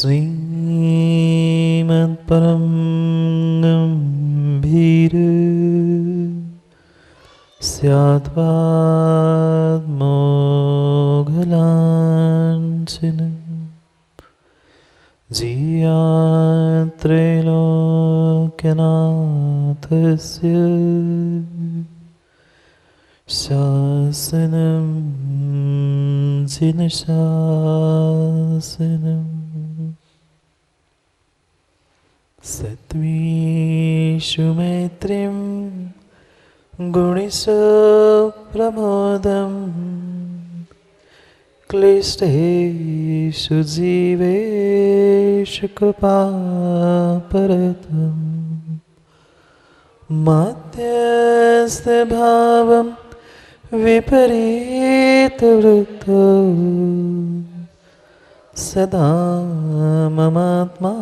श्रीमत्परं गम्भीर स्याद्वाद्मोघलाञ्छनम् जियात्रैलोक्यनाथस्य शासनं जिनशासनम् सत्त्वेषु मैत्रीं गुणेषु प्रमोदम् क्लिष्टेषु जीवेषु कृपापरतम् मध्यस्थभावं विपरीतवृत्तो सदा ममात्मा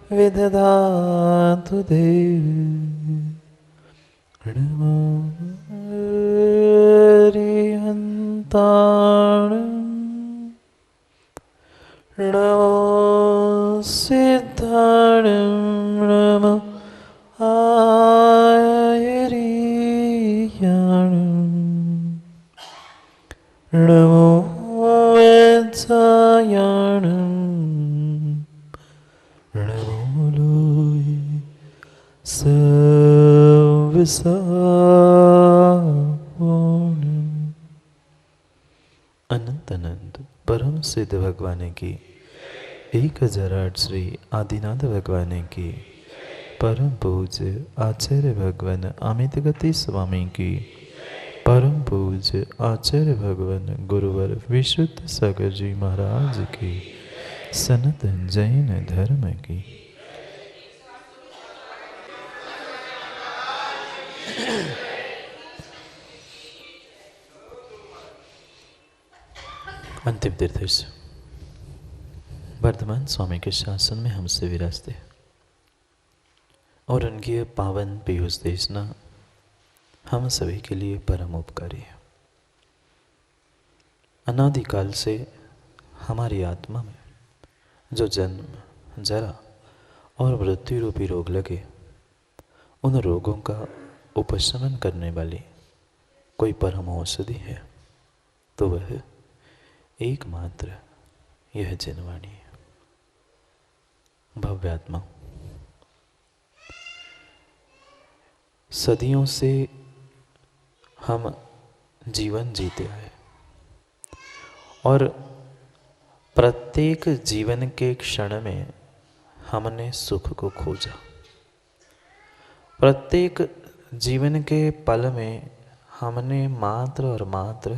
विदधातु देवरिहन्ताणं नमो सिद्धाणं नमो आयरीयाणं नमो वेत्सायाणं नमो लोये सर्वसावनम्। अनंत अनंत परम सिद्ध भगवान की 1008 श्री आदिनाथ भगवान की परम पूज्य आचार्य भगवान अमित गति स्वामी की परम पूज्य आचार्य भगवान गुरुवर विशुद्ध सागर जी महाराज की सनातन जैन धर्म की अंतिम तीर्थस्थ वर्धमान स्वामी के शासन में हमसे विराजते और उनकी पावन पीयूष देशना हम सभी के लिए परम उपकारी है। अनादिकाल से हमारी आत्मा में जो जन्म, जरा और मृत्यु रूपी रोग लगे, उन रोगों का उपशमन करने वाली कोई परम औषधि है तो वह एकमात्र यह जनवाणी है। भव्यात्मा सदियों से हम जीवन जीते आए और प्रत्येक जीवन के क्षण में हमने सुख को खोजा। प्रत्येक जीवन के पल में हमने मात्र और मात्र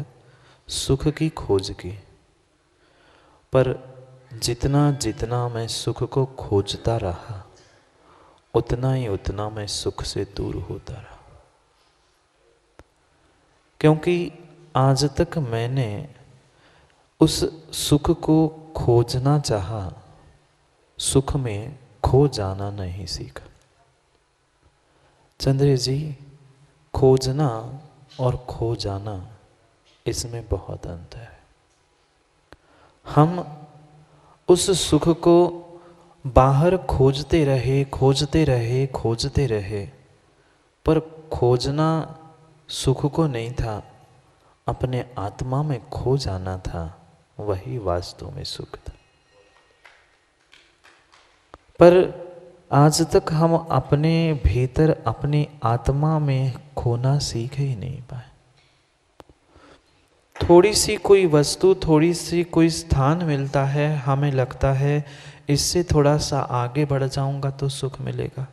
सुख की खोज की। पर जितना जितना मैं सुख को खोजता रहा उतना ही उतना मैं सुख से दूर होता रहा, क्योंकि आज तक मैंने उस सुख को खोजना चाहा, सुख में खो जाना नहीं सीखा। चंद्र जी, खोजना और खो जाना इसमें बहुत अंतर है। हम उस सुख को बाहर खोजते रहे, पर खोजना सुख को नहीं था, अपने आत्मा में खो जाना था, वही वास्तव में सुख था। पर आज तक हम अपने भीतर अपनी आत्मा में खोना सीख ही नहीं पाए। थोड़ी सी कोई वस्तु, थोड़ी सी कोई स्थान मिलता है, हमें लगता है इससे थोड़ा सा आगे बढ़ जाऊंगा तो सुख मिलेगा।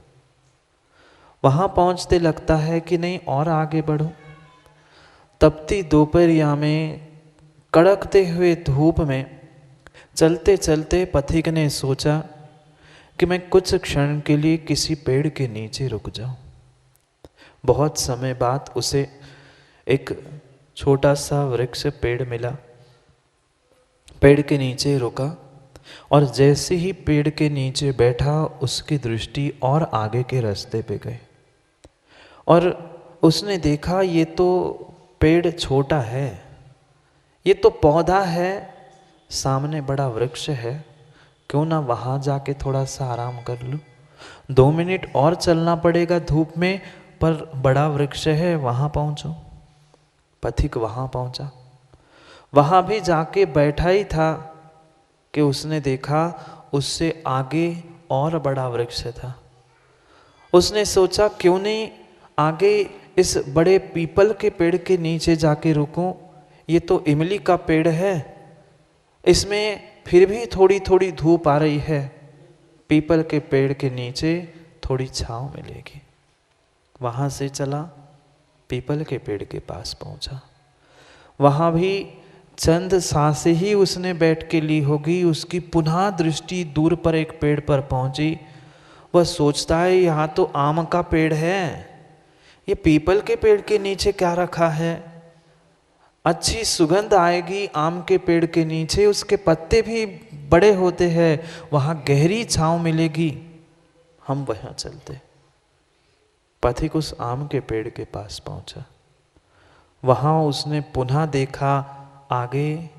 वहां पहुंचते लगता है कि नहीं और आगे बढ़ो। तपती दोपहरिया में, कड़कते हुए धूप में चलते चलते पथिक ने सोचा कि मैं कुछ क्षण के लिए किसी पेड़ के नीचे रुक जाऊं। बहुत समय बाद उसे एक छोटा सा वृक्ष पेड़ मिला। पेड़ के नीचे रुका और जैसे ही पेड़ के नीचे बैठा, उसकी दृष्टि और आगे के रास्ते पे गई और उसने देखा ये तो पेड़ छोटा है, ये तो पौधा है, सामने बड़ा वृक्ष है, क्यों ना वहाँ जाके थोड़ा सा आराम कर लूँ, 2 मिनट और चलना पड़ेगा धूप में, पर बड़ा वृक्ष है वहाँ पहुँचो। पथिक वहाँ पहुँचा, वहाँ भी जाके बैठा ही था कि उसने देखा उससे आगे और बड़ा वृक्ष था। उसने सोचा क्यों नहीं आगे इस बड़े पीपल के पेड़ के नीचे जाके रुकूं, ये तो इमली का पेड़ है, इसमें फिर भी थोड़ी थोड़ी धूप आ रही है, पीपल के पेड़ के नीचे थोड़ी छांव मिलेगी। वहाँ से चला, पीपल के पेड़ के पास पहुँचा। वहाँ भी चंद सांसें ही उसने बैठ के ली होगी, उसकी पुनः दृष्टि दूर पर एक पेड़ पर पहुँची। वह सोचता है यहाँ तो आम का पेड़ है, ये पीपल के पेड़ के नीचे क्या रखा है, अच्छी सुगंध आएगी आम के पेड़ के नीचे, उसके पत्ते भी बड़े होते हैं, वहाँ गहरी छांव मिलेगी, हम वहाँ चलते। पथिक उस आम के पेड़ के पास पहुँचा। वहाँ उसने पुनः देखा आगे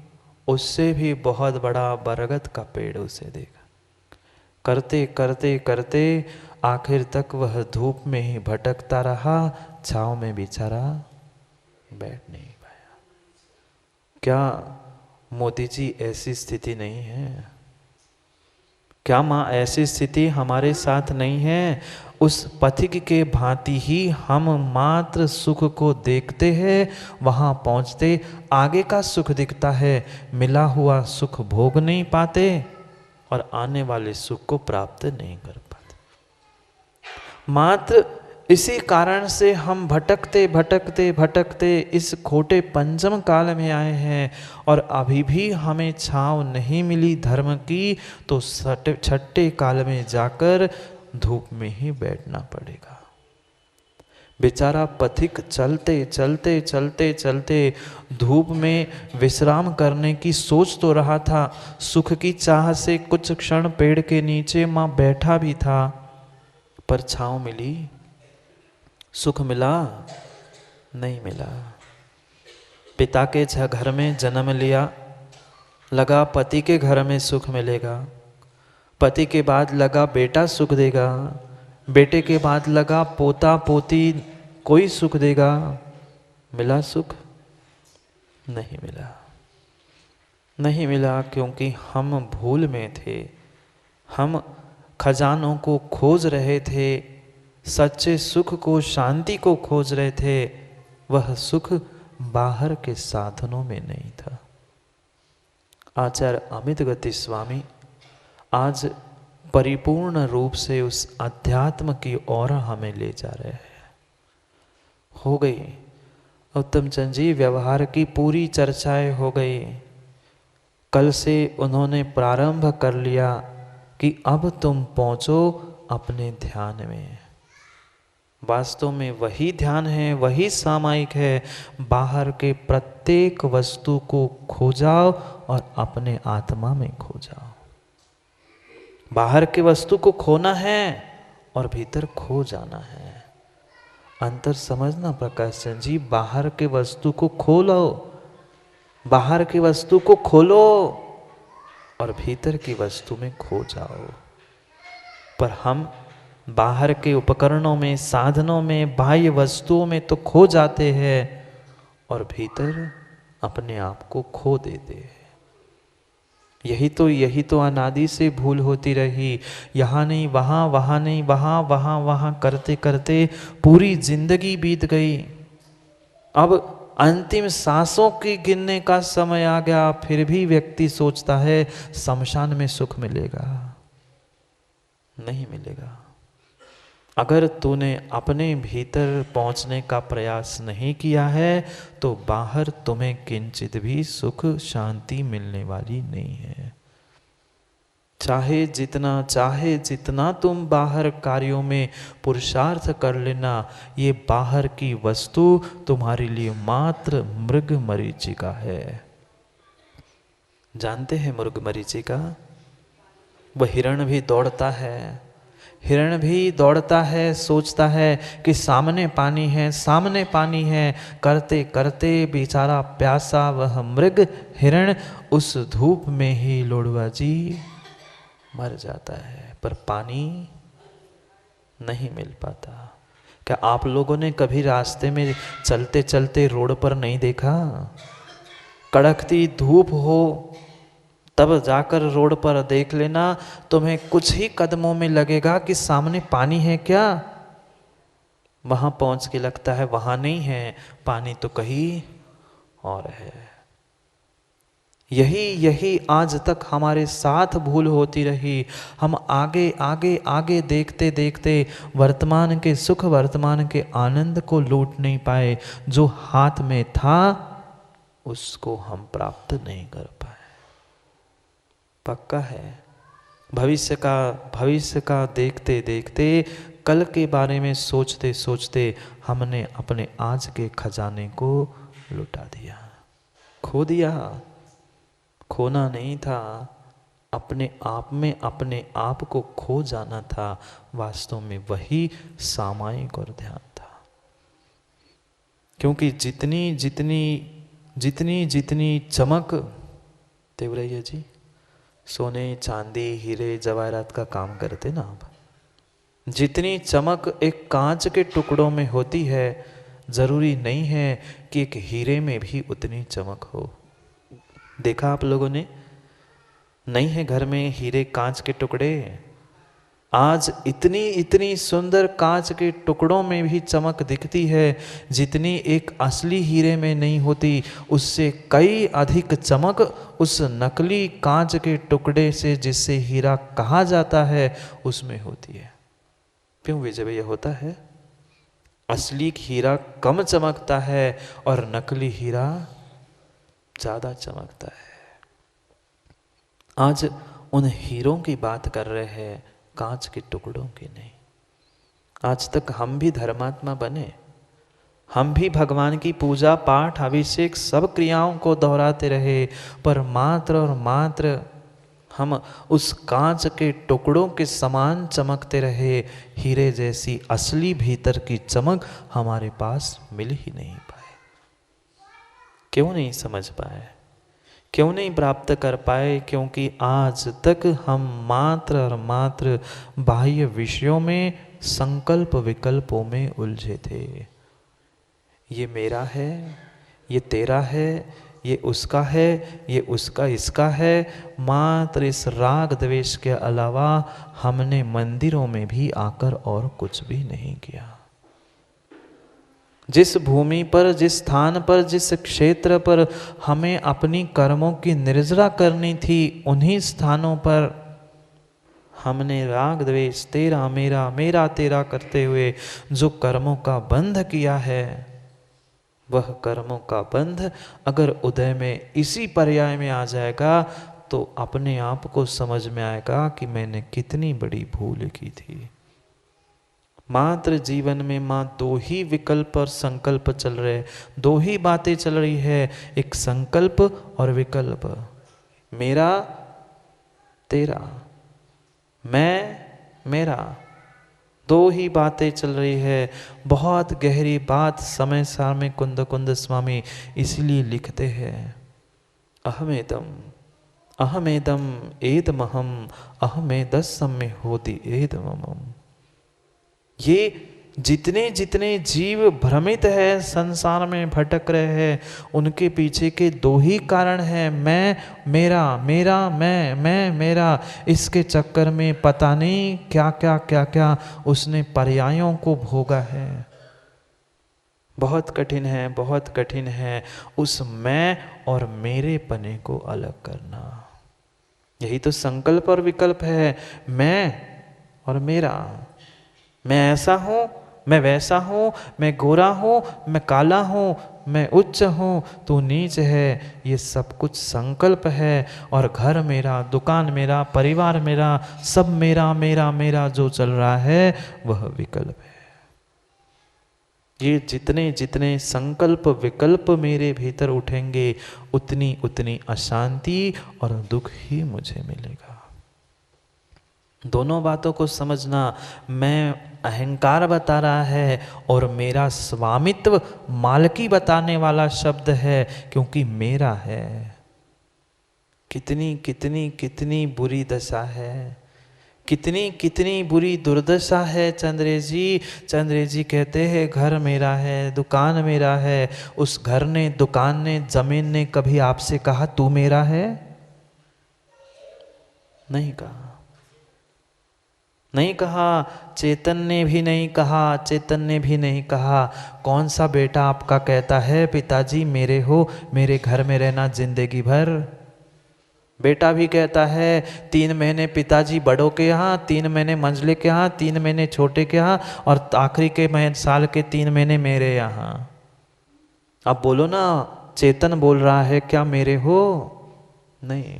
उससे भी बहुत बड़ा बरगद का पेड़ उसे देखा। करते करते करते आखिर तक वह धूप में ही भटकता रहा, छांव में बेचारा बैठ नहीं पाया। क्या मोदी जी ऐसी स्थिति नहीं है? क्या माँ ऐसी स्थिति हमारे साथ नहीं है? उस पथिक के भांति ही हम मात्र सुख को देखते हैं, वहाँ पहुँचते आगे का सुख दिखता है, मिला हुआ सुख भोग नहीं पाते और आने वाले सुख को प्राप्त नहीं कर पाते। मात्र इसी कारण से हम भटकते भटकते भटकते इस खोटे पंचम काल में आए हैं और अभी भी हमें छांव नहीं मिली धर्म की, तो छठे काल में जाकर धूप में ही बैठना पड़ेगा। बेचारा पथिक चलते चलते चलते चलते धूप में विश्राम करने की सोच तो रहा था, सुख की चाह से कुछ क्षण पेड़ के नीचे माँ बैठा भी था, पर छांव मिली, सुख मिला नहीं मिला। पिता के घर में जन्म लिया, लगा पति के घर में सुख मिलेगा, पति के बाद लगा बेटा सुख देगा, बेटे के बाद लगा पोता पोती कोई सुख देगा, मिला सुख? नहीं मिला, नहीं मिला, क्योंकि हम भूल में थे, हम खजानों को खोज रहे थे, सच्चे सुख को, शांति को खोज रहे थे, वह सुख बाहर के साधनों में नहीं था। आचार्य अमित गति स्वामी आज परिपूर्ण रूप से उस अध्यात्म की ओर हमें ले जा रहे हैं। हो गई उत्तम चंद जी, व्यवहार की पूरी चर्चाएं हो गई। कल से उन्होंने प्रारंभ कर लिया कि अब तुम पहुंचो अपने ध्यान में। वास्तव में वही ध्यान है, वही सामायिक है, बाहर के प्रत्येक वस्तु को खो जाओ और अपने आत्मा में खो जाओ। बाहर के वस्तु को खोना है और भीतर खो जाना है। अंतर समझना प्रकाश चंद जी, बाहर के वस्तु को खोलो, बाहर की वस्तु को खोलो और भीतर की वस्तु में खो जाओ। पर हम बाहर के उपकरणों में, साधनों में, बाह्य वस्तुओं में तो खो जाते हैं और भीतर अपने आप को खो देते हैं। यही तो अनादि से भूल होती रही। यहाँ नहीं वहाँ, वहाँ नहीं वहाँ, वहाँ वहाँ करते करते पूरी जिंदगी बीत गई। अब अंतिम सांसों की गिनने का समय आ गया, फिर भी व्यक्ति सोचता है शमशान में सुख मिलेगा। नहीं मिलेगा। अगर तूने अपने भीतर पहुंचने का प्रयास नहीं किया है तो बाहर तुम्हें किंचित भी सुख शांति मिलने वाली नहीं है। चाहे जितना तुम बाहर कार्यों में पुरुषार्थ कर लेना, ये बाहर की वस्तु तुम्हारे लिए मात्र मृग मरीचिका है। जानते हैं मृग मरीचिका? वह हिरण भी दौड़ता है, हिरण भी दौड़ता है, सोचता है कि सामने पानी है, सामने पानी है, करते करते बेचारा प्यासा वह मृग हिरण उस धूप में ही लोड़वा जी मर जाता है, पर पानी नहीं मिल पाता। क्या आप लोगों ने कभी रास्ते में चलते चलते रोड पर नहीं देखा, कड़कती धूप हो तब जाकर रोड पर देख लेना, तुम्हें कुछ ही कदमों में लगेगा कि सामने पानी है क्या। वहां पहुंच के लगता है वहां नहीं है, पानी तो कहीं और है। यही आज तक हमारे साथ भूल होती रही। हम आगे आगे आगे देखते देखते वर्तमान के सुख, वर्तमान के आनंद को लूट नहीं पाए। जो हाथ में था उसको हम प्राप्त नहीं कर पाए। पक्का है, भविष्य का देखते देखते, कल के बारे में सोचते सोचते हमने अपने आज के खजाने को लुटा दिया, खो दिया। खोना नहीं था, अपने आप में अपने आप को खो जाना था। वास्तव में वही सामायिक और ध्यान था। क्योंकि जितनी जितनी जितनी जितनी चमक, देवरैया जी सोने चांदी हीरे जवाहरात का काम करते ना आप, जितनी चमक एक कांच के टुकड़ों में होती है, जरूरी नहीं है कि एक हीरे में भी उतनी चमक हो। देखा आप लोगों ने, नहीं है घर में हीरे कांच के टुकड़े, आज इतनी इतनी सुंदर कांच के टुकड़ों में भी चमक दिखती है जितनी एक असली हीरे में नहीं होती। उससे कई अधिक चमक उस नकली कांच के टुकड़े से, जिससे हीरा कहा जाता है, उसमें होती है। क्यों विजय भैया होता है? असली हीरा कम चमकता है और नकली हीरा ज्यादा चमकता है। आज उन हीरों की बात कर रहे हैं, कांच के टुकड़ों की नहीं। आज तक हम भी धर्मात्मा बने, हम भी भगवान की पूजा पाठ अभिषेक सब क्रियाओं को दोहराते रहे, पर मात्र और मात्र हम उस कांच के टुकड़ों के समान चमकते रहे। हीरे जैसी असली भीतर की चमक हमारे पास मिल ही नहीं पाए। क्यों नहीं समझ पाए, क्यों नहीं प्राप्त कर पाए? क्योंकि आज तक हम मात्र और मात्र बाह्य विषयों में, संकल्प विकल्पों में उलझे थे। ये मेरा है, ये तेरा है, ये उसका है, ये उसका इसका है। मात्र इस राग द्वेष के अलावा हमने मंदिरों में भी आकर और कुछ भी नहीं किया। जिस भूमि पर, जिस स्थान पर, जिस क्षेत्र पर हमें अपनी कर्मों की निर्जरा करनी थी, उन्हीं स्थानों पर हमने राग द्वेष, तेरा मेरा, मेरा तेरा करते हुए जो कर्मों का बंध किया है, वह कर्मों का बंध अगर उदय में इसी पर्याय में आ जाएगा तो अपने आप को समझ में आएगा कि मैंने कितनी बड़ी भूल की थी। मात्र जीवन में दो ही विकल्प और संकल्प चल रहे, दो ही बातें चल रही है, एक संकल्प और विकल्प, मेरा तेरा, मैं मेरा, दो ही बातें चल रही है। बहुत गहरी बात समय स्वामी कुंद कुंद स्वामी इसलिए लिखते हैं, अहमेदम अहमेदम एदमहम अहमेदस्सम्य होति एदमम। ये जितने जितने जीव भ्रमित है, संसार में भटक रहे हैं, उनके पीछे के दो ही कारण हैं, मैं मेरा, मेरा मैं मेरा। इसके चक्कर में पता नहीं क्या क्या क्या क्या उसने पर्यायों को भोगा है। बहुत कठिन है, बहुत कठिन है उस मैं और मेरे पने को अलग करना। यही तो संकल्प और विकल्प है, मैं और मेरा। मैं ऐसा हूँ, मैं वैसा हूँ, मैं गोरा हूँ, मैं काला हूँ, मैं उच्च हूँ, तू नीच है। ये सब कुछ संकल्प है। और घर मेरा, दुकान मेरा, परिवार मेरा, सब मेरा मेरा मेरा जो चल रहा है वह विकल्प है। ये जितने जितने संकल्प विकल्प मेरे भीतर उठेंगे, उतनी उतनी अशांति और दुख ही मुझे मिलेगा। दोनों बातों को समझना। मैं अहंकार बता रहा है और मेरा स्वामित्व मालकी बताने वाला शब्द है, क्योंकि मेरा है। कितनी कितनी कितनी बुरी दशा है। कितनी कितनी बुरी दुर्दशा है चंद्रेश जी। चंद्रेश जी कहते हैं घर मेरा है, दुकान मेरा है। उस घर ने, दुकान ने, जमीन ने कभी आपसे कहा तू मेरा है? नहीं कहा, नहीं कहा। चेतन ने भी नहीं कहा, चेतन ने भी नहीं कहा। कौन सा बेटा आपका कहता है पिताजी मेरे हो, मेरे घर में रहना जिंदगी भर? बेटा भी कहता है 3 महीने पिताजी बड़ों के यहाँ, 3 महीने मंझले के यहाँ, 3 महीने छोटे के यहाँ, और आखिरी के साल के 3 महीने मेरे यहाँ। अब बोलो ना, चेतन बोल रहा है क्या मेरे हो? नहीं।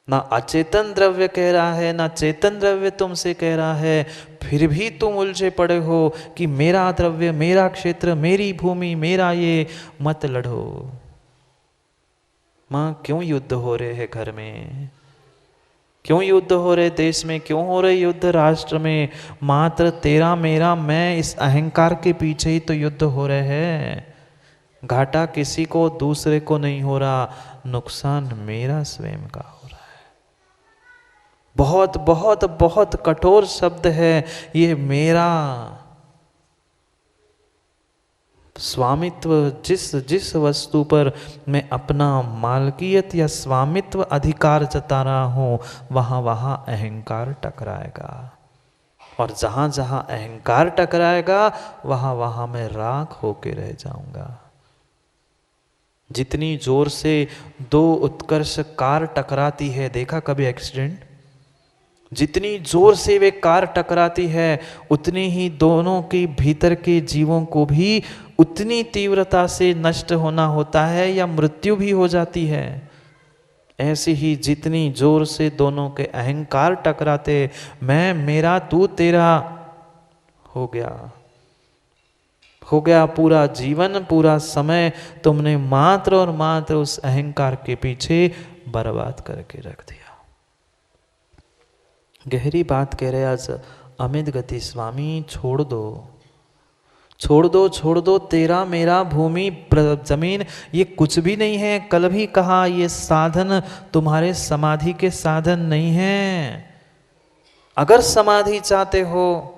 ना अचेतन द्रव्य कह रहा है, ना चेतन द्रव्य तुमसे कह रहा है। फिर भी तुम उलझे पड़े हो कि मेरा द्रव्य, मेरा क्षेत्र, मेरी भूमि, मेरा ये। मत लड़ो। माँ क्यों युद्ध हो रहे हैं घर में? क्यों युद्ध हो रहे देश में? क्यों हो रहे युद्ध राष्ट्र में? मात्र तेरा मेरा मैं, इस अहंकार के पीछे ही तो युद्ध हो रहे हैं। घाटा किसी को दूसरे को नहीं हो रहा, नुकसान मेरा स्वयं का हो रहा है। बहुत बहुत बहुत कठोर शब्द है ये मेरा। स्वामित्व, जिस वस्तु पर मैं अपना मालकियत या स्वामित्व अधिकार जता रहा हूँ, वहाँ वहाँ अहंकार टकराएगा। और जहाँ जहाँ अहंकार टकराएगा, वहाँ वहाँ मैं राख होके रह जाऊंगा। जितनी जोर से 2 उत्कर्ष कार टकराती है, देखा कभी एक्सीडेंट? जितनी जोर से वे कार टकराती है, उतनी ही दोनों के भीतर के जीवों को भी उतनी तीव्रता से नष्ट होना होता है या मृत्यु भी हो जाती है। ऐसे ही जितनी जोर से दोनों के अहंकार टकराते, मैं मेरा तू तेरा, हो गया पूरा जीवन, पूरा समय तुमने मात्र और मात्र उस अहंकार के पीछे बर्बाद करके रख दिया। गहरी बात कह रहे आज अमित गति स्वामी। छोड़ दो, छोड़ दो, छोड़ दो। तेरा मेरा भूमि जमीन ये कुछ भी नहीं है। कल भी कहा ये साधन तुम्हारे समाधि के साधन नहीं है। अगर समाधि चाहते हो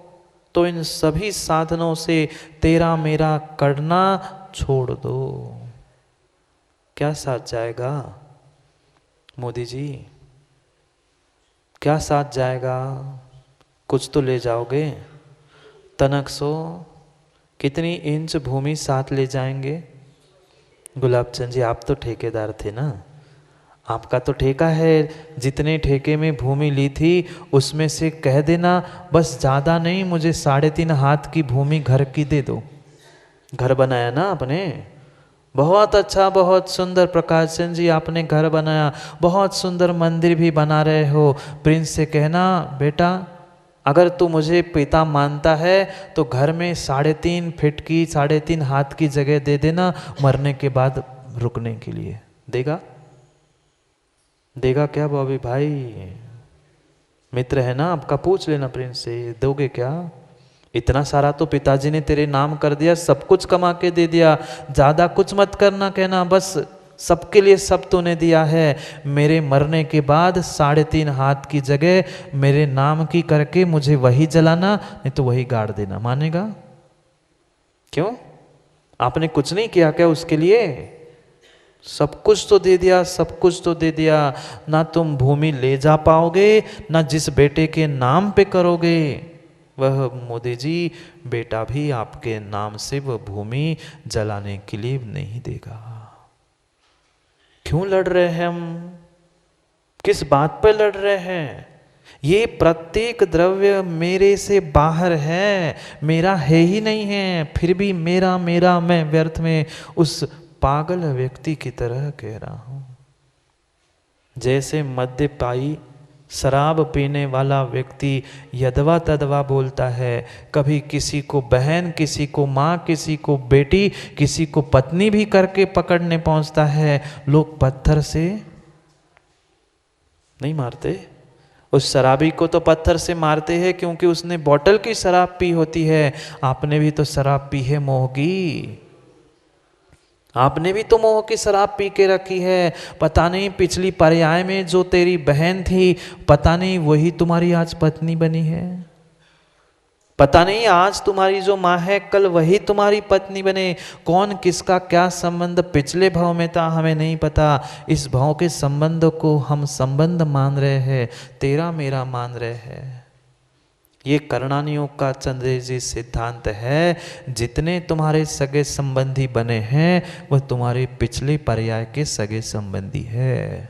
तो इन सभी साधनों से तेरा मेरा करना छोड़ दो। क्या साथ जाएगा मोदी जी? क्या साथ जाएगा? कुछ तो ले जाओगे। तनक सो कितनी इंच भूमि साथ ले जाएंगे? गुलाबचंद जी आप तो ठेकेदार थे ना, आपका तो ठेका है। जितने ठेके में भूमि ली थी उसमें से कह देना बस, ज़्यादा नहीं, मुझे 3.5 हाथ की भूमि घर की दे दो। घर बनाया ना आपने, बहुत अच्छा, बहुत सुंदर। प्रकाश चंद जी आपने घर बनाया, बहुत सुंदर मंदिर भी बना रहे हो। प्रिंस से कहना बेटा अगर तू मुझे पिता मानता है तो घर में 3.5 फीट की, 3.5 हाथ की जगह दे देना, मरने के बाद रुकने के लिए। देगा? देगा क्या बॉबी भाई? मित्र है ना आपका, पूछ लेना प्रिंस से, दोगे क्या? इतना सारा तो पिताजी ने तेरे नाम कर दिया, सब कुछ कमा के दे दिया, ज्यादा कुछ मत करना। कहना बस सबके लिए सब तूने दिया है, मेरे मरने के बाद 3.5 हाथ की जगह मेरे नाम की करके मुझे वही जलाना, नहीं तो वही गाड़ देना। मानेगा? क्यों? आपने कुछ नहीं किया क्या उसके लिए? सब कुछ तो दे दिया, सब कुछ तो दे दिया। ना तुम भूमि ले जा पाओगे, ना जिस बेटे के नाम पे करोगे वह मोदी जी बेटा भी आपके नाम से वह भूमि जलाने के लिए नहीं देगा। क्यों लड़ रहे हैं हम? किस बात पर लड़ रहे हैं? ये प्रत्येक द्रव्य मेरे से बाहर है, मेरा है ही नहीं है, फिर भी मेरा मेरा मैं व्यर्थ में उस पागल व्यक्ति की तरह कह रहा हूं। जैसे मद्यपाई, शराब पीने वाला व्यक्ति यदवा तदवा बोलता है, कभी किसी को बहन, किसी को माँ, किसी को बेटी, किसी को पत्नी भी करके पकड़ने पहुंचता है। लोग पत्थर से नहीं मारते, उस शराबी को तो पत्थर से मारते हैं क्योंकि उसने बोतल की शराब पी होती है। आपने भी तो शराब पी है मोहगी। आपने भी तो मोह की शराब पी के रखी है। पता नहीं पिछली पर्याय में जो तेरी बहन थी, पता नहीं वही तुम्हारी आज पत्नी बनी है। पता नहीं आज तुम्हारी जो माँ है कल वही तुम्हारी पत्नी बने। कौन किसका क्या संबंध पिछले भाव में था हमें नहीं पता। इस भाव के संबंध को हम संबंध मान रहे हैं, तेरा मेरा मान रहे हैं। ये करणानियों का चंद्रेजी सिद्धांत है। जितने तुम्हारे सगे संबंधी बने हैं वह तुम्हारे पिछले पर्याय के सगे संबंधी है।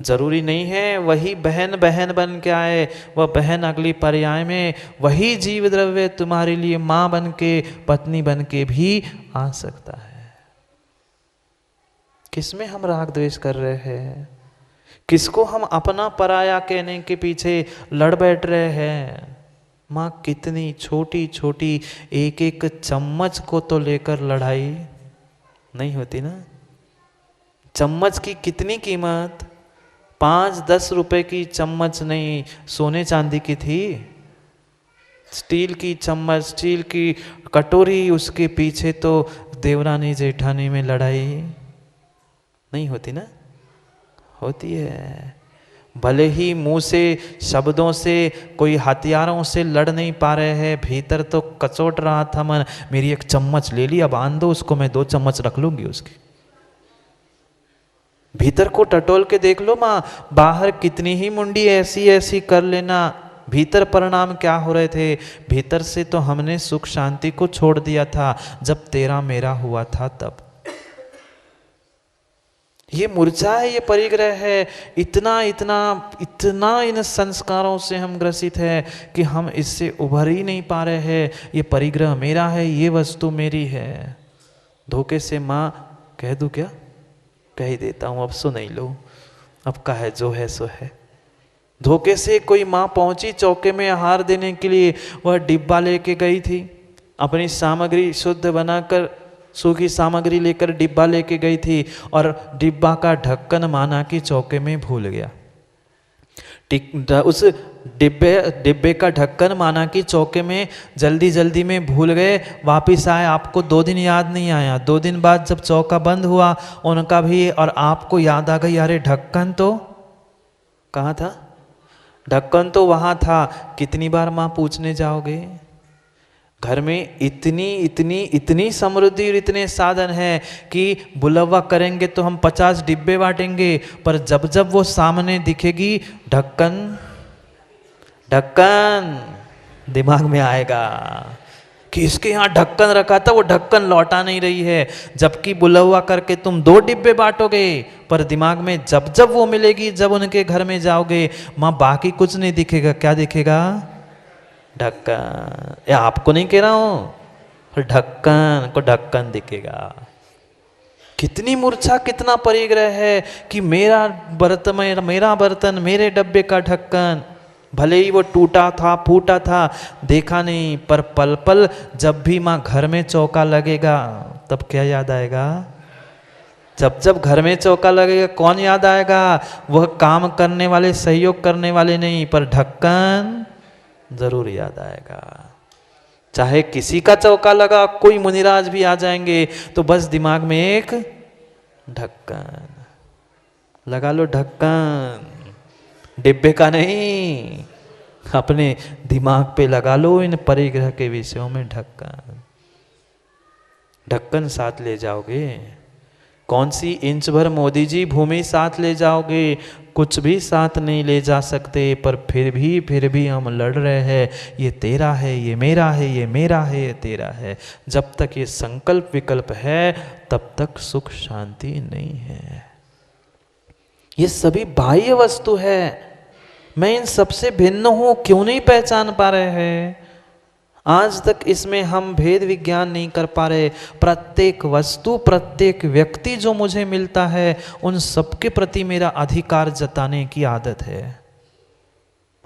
जरूरी नहीं है वही बहन बहन बन के आए, वह बहन अगली पर्याय में वही जीव द्रव्य तुम्हारे लिए मां बन के पत्नी बन के भी आ सकता है। किसमें हम राग द्वेष कर रहे हैं? किसको हम अपना पराया कहने के पीछे लड़ बैठ रहे हैं? माँ कितनी छोटी छोटी एक एक चम्मच को तो लेकर लड़ाई नहीं होती ना। चम्मच की कितनी कीमत? 5-10 रुपए की चम्मच नहीं, सोने चांदी की थी। स्टील की चम्मच, स्टील की कटोरी, उसके पीछे तो देवरानी जेठानी में लड़ाई नहीं होती ना। होती है। भले ही मुंह से शब्दों से कोई हथियारों से लड़ नहीं पा रहे हैं, भीतर तो कचोट रहा था मन, मेरी एक चम्मच ले ली, अब आन दो उसको, मैं 2 चम्मच रख लूंगी उसकी। भीतर को टटोल के देख लो माँ, बाहर कितनी ही मुंडी ऐसी ऐसी कर लेना, भीतर परिणाम क्या हो रहे थे? भीतर से तो हमने सुख शांति को छोड़ दिया था जब तेरा मेरा हुआ था तब। ये मूर्छा है, ये परिग्रह है। इतना इतना इतना इन संस्कारों से हम ग्रसित है कि हम इससे उभर ही नहीं पा रहे हैं। ये परिग्रह मेरा है, ये वस्तु मेरी है। धोखे से माँ कह दूं क्या? कह ही देता हूँ, अब सुन ही लो, अब का है जो है सो है। धोखे से कोई माँ पहुंची चौके में आहार देने के लिए, वह डिब्बा लेके गई थी, अपनी सामग्री शुद्ध बनाकर सूखी सामग्री लेकर डिब्बा लेके गई थी और डिब्बा का ढक्कन माना कि चौके में भूल गया। उस डिब्बे का ढक्कन माना कि चौके में जल्दी जल्दी में भूल गए। वापिस आए, आपको 2 दिन याद नहीं आया। 2 दिन बाद जब चौका बंद हुआ उनका भी, और आपको याद आ गई, अरे ढक्कन तो कहाँ था? ढक्कन तो वहाँ था। कितनी बार माँ पूछने जाओगे? घर में इतनी इतनी इतनी समृद्धि और इतने साधन हैं कि बुलवा करेंगे तो हम 50 डिब्बे बांटेंगे, पर जब जब वो सामने दिखेगी ढक्कन ढक्कन दिमाग में आएगा कि इसके यहाँ ढक्कन रखा था, वो ढक्कन लौटा नहीं रही है। जबकि बुलवा करके तुम 2 डिब्बे बांटोगे, पर दिमाग में जब जब वो मिलेगी, जब उनके घर में जाओगे, माँ बाकी कुछ नहीं दिखेगा। क्या दिखेगा? ढक्कन। या आपको नहीं कह रहा हूं, ढक्कन को ढक्कन दिखेगा। कितनी मूर्छा, कितना परिग्रह है कि मेरा बर्तन, मेरे डब्बे का ढक्कन। भले ही वो टूटा था, फूटा था, देखा नहीं, पर पल पल जब भी माँ घर में चौका लगेगा तब क्या याद आएगा? जब जब घर में चौका लगेगा कौन याद आएगा? वह काम करने वाले, सहयोग करने वाले नहीं, पर ढक्कन जरूर याद आएगा। चाहे किसी का चौका लगा, कोई मुनिराज भी आ जाएंगे तो बस दिमाग में एक ढक्कन लगा लो। ढक्कन डिब्बे का नहीं, अपने दिमाग पे लगा लो इन परिग्रह के विषयों में ढक्कन। ढक्कन साथ ले जाओगे, कौन सी इंच भर मोदी जी भूमि साथ ले जाओगे? कुछ भी साथ नहीं ले जा सकते, पर फिर भी हम लड़ रहे हैं, ये तेरा है, ये मेरा है, ये मेरा है, ये तेरा है। जब तक ये संकल्प विकल्प है तब तक सुख शांति नहीं है। ये सभी बाह्य वस्तु है। मैं इन सबसे भिन्न हूं, क्यों नहीं पहचान पा रहे हैं? आज तक इसमें हम भेद विज्ञान नहीं कर पा रहे। प्रत्येक वस्तु, प्रत्येक व्यक्ति जो मुझे मिलता है, उन सबके प्रति मेरा अधिकार जताने की आदत है।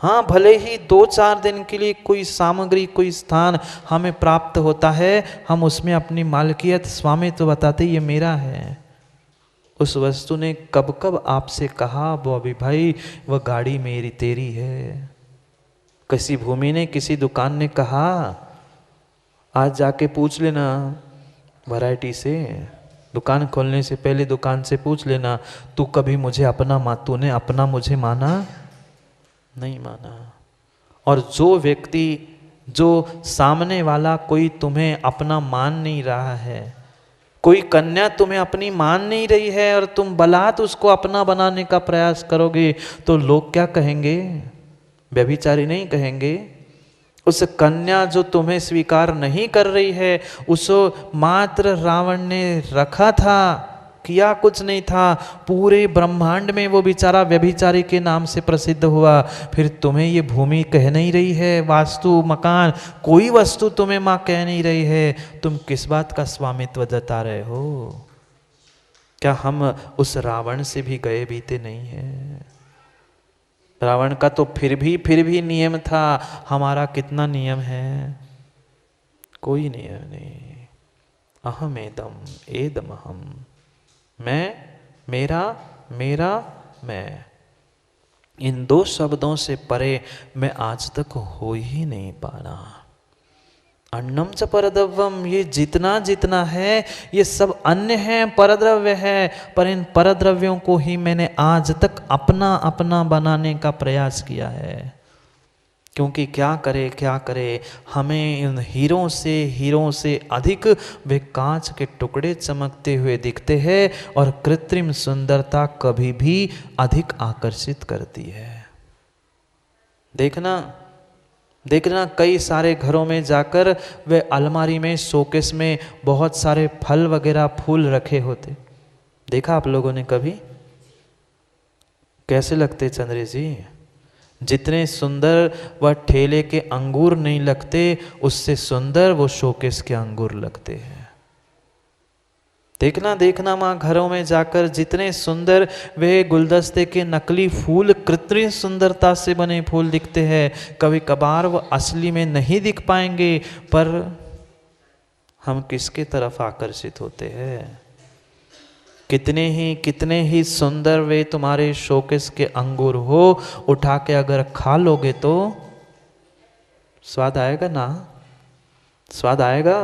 हाँ, भले ही 2-4 दिन के लिए कोई सामग्री, कोई स्थान हमें प्राप्त होता है, हम उसमें अपनी मालकियत, स्वामित्व बताते ये मेरा है। उस वस्तु ने कब कब आपसे कहा, बॉबी भाई वह गाड़ी मेरी तेरी है। किसी भूमि ने, किसी दुकान ने कहा, आज जाके पूछ लेना, वैरायटी से। दुकान खोलने से पहले दुकान से पूछ लेना, तू कभी मुझे अपना तूने अपना मुझे माना? नहीं माना। और जो व्यक्ति, जो सामने वाला कोई तुम्हें अपना मान नहीं रहा है, कोई कन्या तुम्हें अपनी मान नहीं रही है और तुम बलात् उसको अपना बनाने का प्रयास करोगे तो लोग क्या कहेंगे? व्यभिचारी नहीं कहेंगे? उस कन्या जो तुम्हें स्वीकार नहीं कर रही है, उसको मात्र रावण ने रखा था, किया कुछ नहीं था, पूरे ब्रह्मांड में वो बेचारा व्यभिचारी के नाम से प्रसिद्ध हुआ। फिर तुम्हें ये भूमि कह नहीं रही है, वास्तु मकान कोई वस्तु तुम्हें माँ कह नहीं रही है, तुम किस बात का स्वामित्व जता रहे हो? क्या हम उस रावण से भी गए बीते नहीं हैं? रावण का तो फिर भी नियम था, हमारा कितना नियम है? कोई नियम नहीं। अहम एदम एदम अहम, मैं, मेरा, मेरा, मैं, इन दो शब्दों से परे मैं आज तक हो ही नहीं पा रहा। अन्नम च परद्रव्यम, ये जितना जितना है ये सब अन्य है, परद्रव्य है, पर इन परद्रव्यों को ही मैंने आज तक अपना अपना बनाने का प्रयास किया है। क्योंकि क्या करे, हमें इन हीरों से अधिक वे कांच के टुकड़े चमकते हुए दिखते हैं और कृत्रिम सुंदरता कभी भी अधिक आकर्षित करती है। देखना कई सारे घरों में जाकर वे अलमारी में, शोकेस में बहुत सारे फल वगैरह फूल रखे होते, देखा आप लोगों ने कभी? कैसे लगते चंद्री जी? जितने सुंदर वह ठेले के अंगूर नहीं लगते, उससे सुंदर वो शोकेस के अंगूर लगते हैं। देखना माँ घरों में जाकर जितने सुंदर वे गुलदस्ते के नकली फूल, कृत्रिम सुंदरता से बने फूल दिखते हैं, कभी कभार वो असली में नहीं दिख पाएंगे, पर हम किसके तरफ आकर्षित होते हैं? कितने ही सुंदर वे तुम्हारे शोकेस के अंगूर हो, उठा के अगर खा लोगे तो स्वाद आएगा ना? स्वाद आएगा?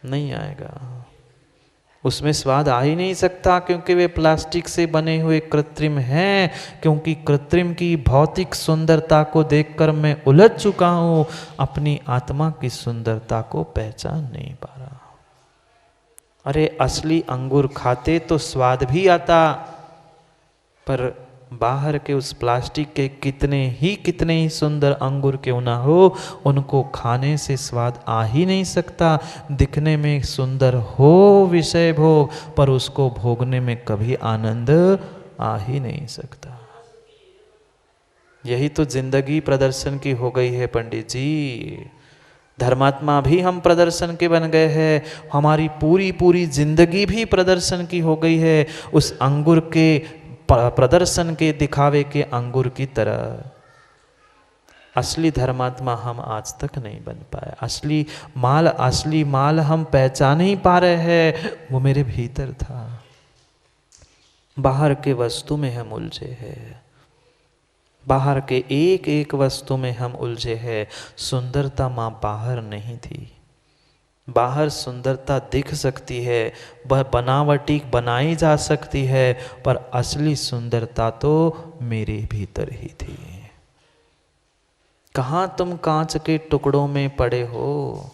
नहीं आएगा। उसमें स्वाद आ ही नहीं सकता, क्योंकि वे प्लास्टिक से बने हुए कृत्रिम हैं। क्योंकि कृत्रिम की भौतिक सुंदरता को देखकर मैं उलझ चुका हूँ, अपनी आत्मा की सुंदरता को पहचान नहीं पा रहा। अरे असली अंगूर खाते तो स्वाद भी आता, पर बाहर के उस प्लास्टिक के कितने ही सुंदर अंगूर क्यों ना हो, उनको खाने से स्वाद आ ही नहीं सकता। दिखने में सुंदर हो विषय भोग, पर उसको भोगने में कभी आनंद आ ही नहीं सकता। यही तो जिंदगी प्रदर्शन की हो गई है पंडित जी। धर्मात्मा भी हम प्रदर्शन के बन गए हैं, हमारी पूरी जिंदगी भी प्रदर्शन की हो गई है, उस अंगूर के प्रदर्शन के, दिखावे के अंगूर की तरह। असली धर्मात्मा हम आज तक नहीं बन पाए। असली माल हम पहचान ही पा रहे हैं, वो मेरे भीतर था। बाहर के वस्तु में हम उलझे हैं, बाहर के एक वस्तु में हम उलझे हैं। सुंदरता माँ बाहर नहीं थी। बाहर सुंदरता दिख सकती है, वह बनावटी बनाई जा सकती है, पर असली सुंदरता तो मेरे भीतर ही थी। कहाँ तुम कांच के टुकड़ों में पड़े हो?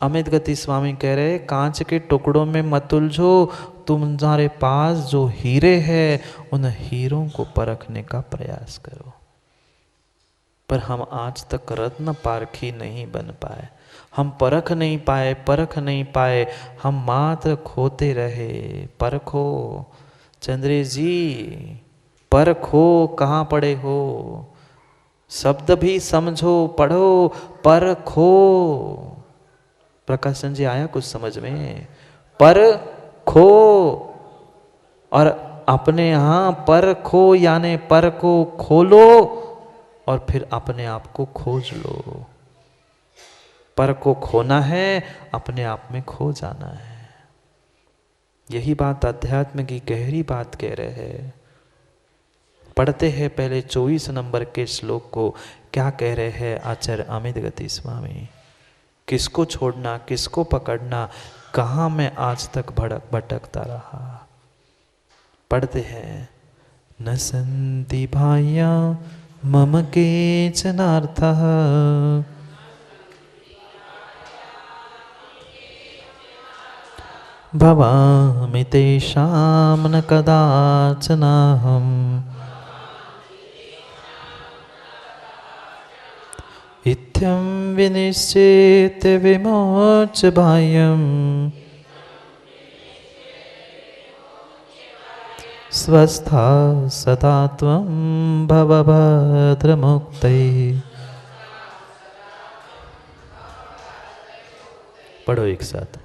अमित गति स्वामी कह रहे, कांच के टुकड़ों में मत उलझो, तुम्हारे पास जो हीरे हैं उन हीरों को परखने का प्रयास करो। पर हम आज तक रत्न पारखी नहीं बन पाए, हम परख नहीं पाए, हम मात्र खोते रहे। परखो चंद्रे जी, परखो, कहाँ पड़े हो? शब्द भी समझो, पढ़ो, परखो। प्रकाशन जी आया कुछ समझ में? परखो, और अपने यहाँ परखो यानी पर को खोलो और फिर अपने आप को खोज लो। पर को खोना है, अपने आप में खो जाना है। यही बात अध्यात्म की गहरी बात कह रहे हैं। पढ़ते हैं पहले 24 नंबर के श्लोक को। क्या कह रहे हैं आचार्य अमित गति स्वामी? किसको छोड़ना, किसको पकड़ना? कहाँ मैं आज तक भटकता रहा। पढ़ते हैं, न सन्ति भाया मम केचनार्थः भवामि तेषां न कदाचनाहम् इत्थं विनिश्चित्य विमोच्य बाह्यम् स्वस्था सदा त्वं भव भद्रमुक्तैः। पढ़ो एक साथ।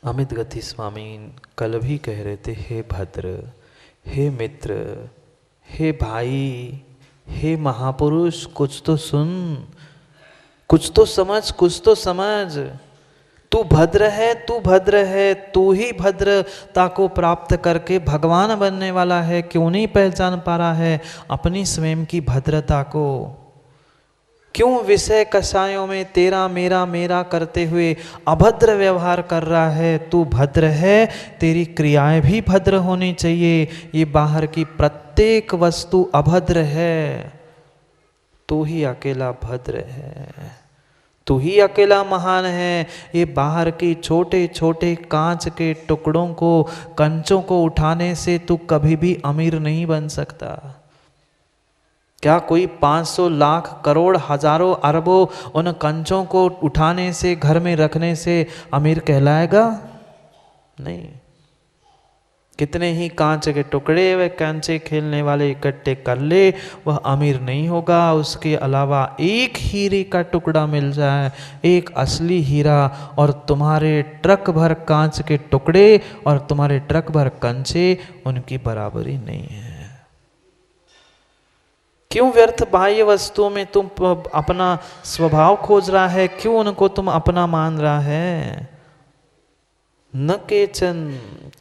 अमित गति स्वामी कल भी कह रहे थे, हे भद्र, हे मित्र, हे भाई, हे महापुरुष, कुछ तो सुन, कुछ तो समझ, कुछ तो समझ। तू भद्र है, तू भद्र है, तू ही भद्रता को प्राप्त करके भगवान बनने वाला है। क्यों नहीं पहचान पा रहा है अपनी स्वयं की भद्रता को? क्यों विषय कषायों में तेरा मेरा मेरा करते हुए अभद्र व्यवहार कर रहा है? तू भद्र है, तेरी क्रियाएं भी भद्र होनी चाहिए। ये बाहर की प्रत्येक वस्तु अभद्र है, तू ही अकेला भद्र है, तू ही अकेला महान है। ये बाहर की छोटे छोटे कांच के टुकड़ों को, कंचों को उठाने से तू कभी भी अमीर नहीं बन सकता। क्या कोई 500 लाख करोड़ हजारों अरबों उन कंचों को उठाने से, घर में रखने से अमीर कहलाएगा? नहीं। कितने ही कांच के टुकड़े व कंचे खेलने वाले इकट्ठे कर ले, वह अमीर नहीं होगा। उसके अलावा एक हीरे का टुकड़ा मिल जाए, एक असली हीरा, और तुम्हारे ट्रक भर कांच के टुकड़े और तुम्हारे ट्रक भर कंचे, उनकी बराबरी नहीं है। क्यों व्यर्थ बाह्य वस्तुओं में तुम अपना स्वभाव खोज रहा है? क्यों उनको तुम अपना मान रहा है? न केचन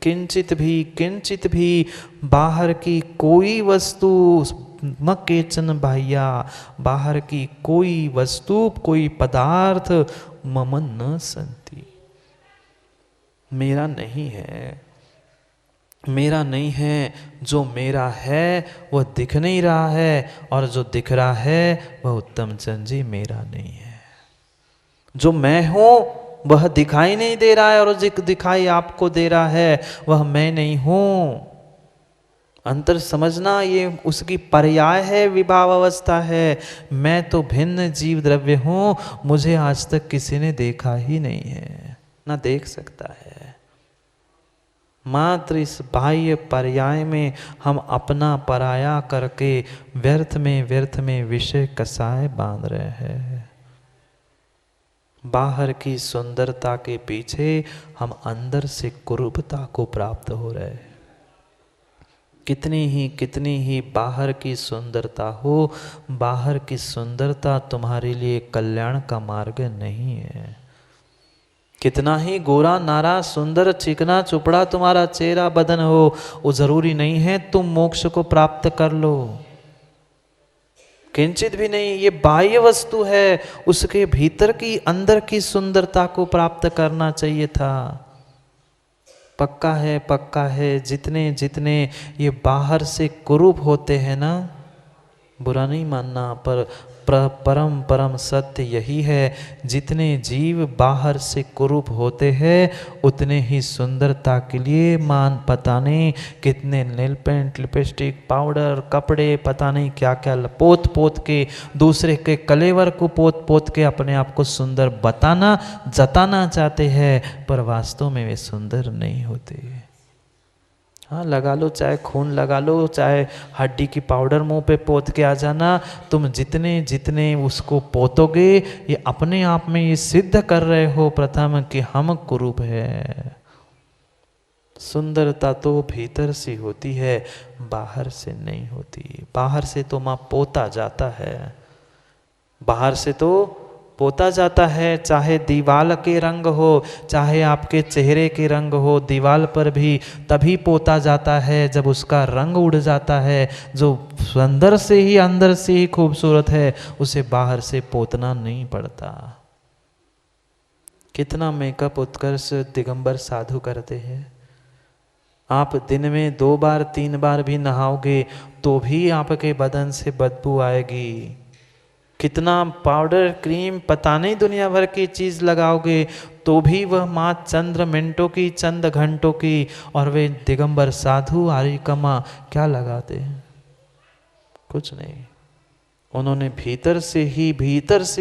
किंचित भी बाहर की कोई वस्तु, न केचन बाह्या, बाहर की कोई वस्तु, कोई पदार्थ मम न संति, मेरा नहीं है, मेरा नहीं है। जो मेरा है वह दिख नहीं रहा है, और जो दिख रहा है वह उत्तम चंद जी मेरा नहीं है। जो मैं हूं वह दिखाई नहीं दे रहा है, और जो दिखाई आपको दे रहा है वह मैं नहीं हूं। अंतर समझना, ये उसकी पर्याय है, विभाव अवस्था है। मैं तो भिन्न जीव द्रव्य हूं, मुझे आज तक किसी ने देखा ही नहीं है, ना देख सकता है। मात्र इस बाह्य पर्याय में हम अपना पराया करके व्यर्थ में विषय कसाय बांध रहे हैं। बाहर की सुंदरता के पीछे हम अंदर से कुरूपता को प्राप्त हो रहे हैं। कितनी ही बाहर की सुंदरता हो, बाहर की सुंदरता तुम्हारे लिए कल्याण का मार्ग नहीं है। कितना ही गोरा नारा सुंदर चिकना चुपड़ा तुम्हारा चेहरा बदन हो, वो जरूरी नहीं है तुम मोक्ष को प्राप्त कर लो। किंचित भी नहीं। ये बाह्य वस्तु है, उसके भीतर की अंदर की सुंदरता को प्राप्त करना चाहिए था। पक्का है जितने जितने ये बाहर से कुरूप होते हैं ना, बुरा नहीं मानना, पर परम सत्य यही है, जितने जीव बाहर से कुरूप होते हैं उतने ही सुंदरता के लिए मान पता नहीं कितने नील पेंट, लिपस्टिक, पाउडर, कपड़े, पता नहीं क्या क्या पोत के, दूसरे के कलेवर को पोत के अपने आप को सुंदर जताना चाहते हैं, पर वास्तव में वे सुंदर नहीं होते। हाँ, लगा लो, चाहे खून लगा लो, चाहे हड्डी की पाउडर मुंह पे पोत के आ जाना, तुम जितने उसको पोतोगे, ये अपने आप में ये सिद्ध कर रहे हो प्रथम कि हम कुरूप है। सुंदरता तो भीतर से होती है, बाहर से नहीं होती। बाहर से तो माँ पोता जाता है, बाहर से तो पोता जाता है, चाहे दीवाल के रंग हो, चाहे आपके चेहरे के रंग हो, दीवाल पर भी तभी पोता जाता है जब उसका रंग उड़ जाता है। जो अंदर से ही खूबसूरत है, उसे बाहर से पोतना नहीं पड़ता। कितना मेकअप उत्कर्ष दिगंबर साधु करते हैं। आप दिन में 2 बार 3 बार भी नहाओगे तो भी आपके बदन से बदबू आएगी। कितना पाउडर क्रीम पता नहीं दुनिया भर की चीज लगाओगे तो भी वह मात्र चंद्र मिनटों की, चंद घंटों की। और वे दिगंबर साधु आर्यकमा क्या लगाते हैं? कुछ नहीं। उन्होंने भीतर से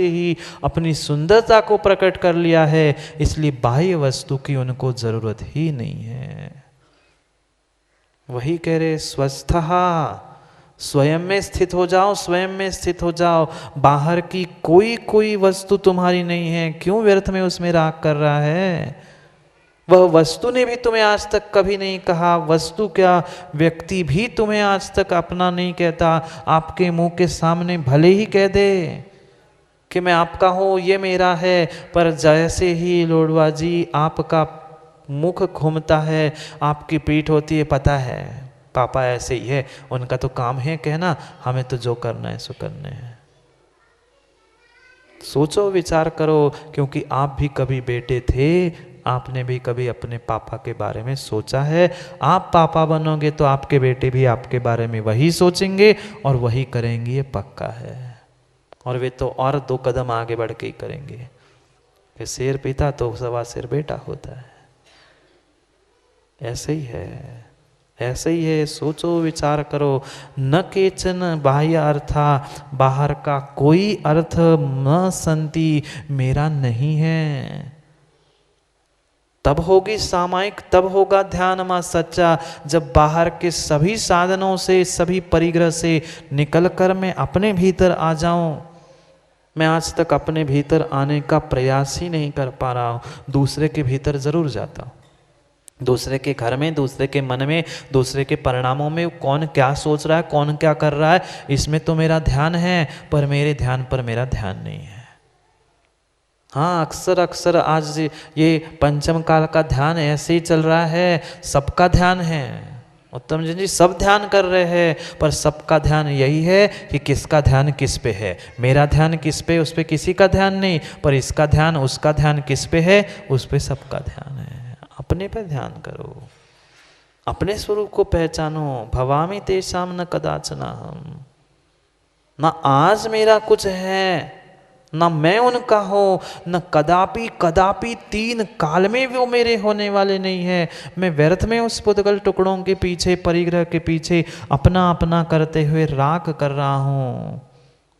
ही अपनी सुंदरता को प्रकट कर लिया है, इसलिए बाह्य वस्तु की उनको जरूरत ही नहीं है। वही कह रहे स्वस्थहा, स्वयं में स्थित हो जाओ, स्वयं में स्थित हो जाओ। बाहर की कोई वस्तु तुम्हारी नहीं है, क्यों व्यर्थ में उसमें राग कर रहा है? वह वस्तु ने भी तुम्हें आज तक कभी नहीं कहा, वस्तु क्या व्यक्ति भी तुम्हें आज तक अपना नहीं कहता। आपके मुंह के सामने भले ही कह दे कि मैं आपका हूँ, ये मेरा है, पर जैसे ही लोडवा जी आपका मुख घूमता है, आपकी पीठ होती है, पता है पापा ऐसे ही है, उनका तो काम है कहना, हमें तो जो करना है सो करने हैं। सोचो, विचार करो, क्योंकि आप भी कभी बेटे थे, आपने भी कभी अपने पापा के बारे में सोचा है। आप पापा बनोगे तो आपके बेटे भी आपके बारे में वही सोचेंगे और वही करेंगे, ये पक्का है। और वे तो और 2 कदम आगे बढ़ के ही करेंगे कि शेर पिता तो 1.25 शेर बेटा होता है। ऐसे ही है, ऐसे ही है। सोचो, विचार करो। न केचन बाह्य अर्था, बाहर का कोई अर्थ न संति, मेरा नहीं है। तब होगी सामायिक, तब होगा ध्यान मां सच्चा, जब बाहर के सभी साधनों से, सभी परिग्रह से निकलकर मैं अपने भीतर आ जाऊं। मैं आज तक अपने भीतर आने का प्रयास ही नहीं कर पा रहा हूं। दूसरे के भीतर जरूर जाता हूं, दूसरे के घर में, दूसरे के मन में, दूसरे के परिणामों में कौन क्या सोच रहा है, कौन क्या कर रहा है, इसमें तो मेरा ध्यान है, पर मेरे ध्यान पर मेरा ध्यान नहीं है। हाँ, अक्सर आज ये पंचम काल का ध्यान ऐसे ही चल रहा है। सबका ध्यान है, उत्तम जी सब ध्यान कर रहे हैं, पर सबका ध्यान यही है कि किसका ध्यान किस पे है। मेरा ध्यान किस पे, उस पे किसी का ध्यान नहीं, पर इसका ध्यान, उसका ध्यान किस पे है, उस पे सबका ध्यान है। अपने पे ध्यान करो, अपने स्वरूप को पहचानो। भवामि तेषाम न कदाचन हम, ना आज मेरा कुछ है, ना मैं उनका हूं, न कदापि कदापि 3 काल में वो मेरे होने वाले नहीं है। मैं व्यर्थ में उस पुद्गल टुकड़ों के पीछे, परिग्रह के पीछे अपना अपना करते हुए राग कर रहा हूं।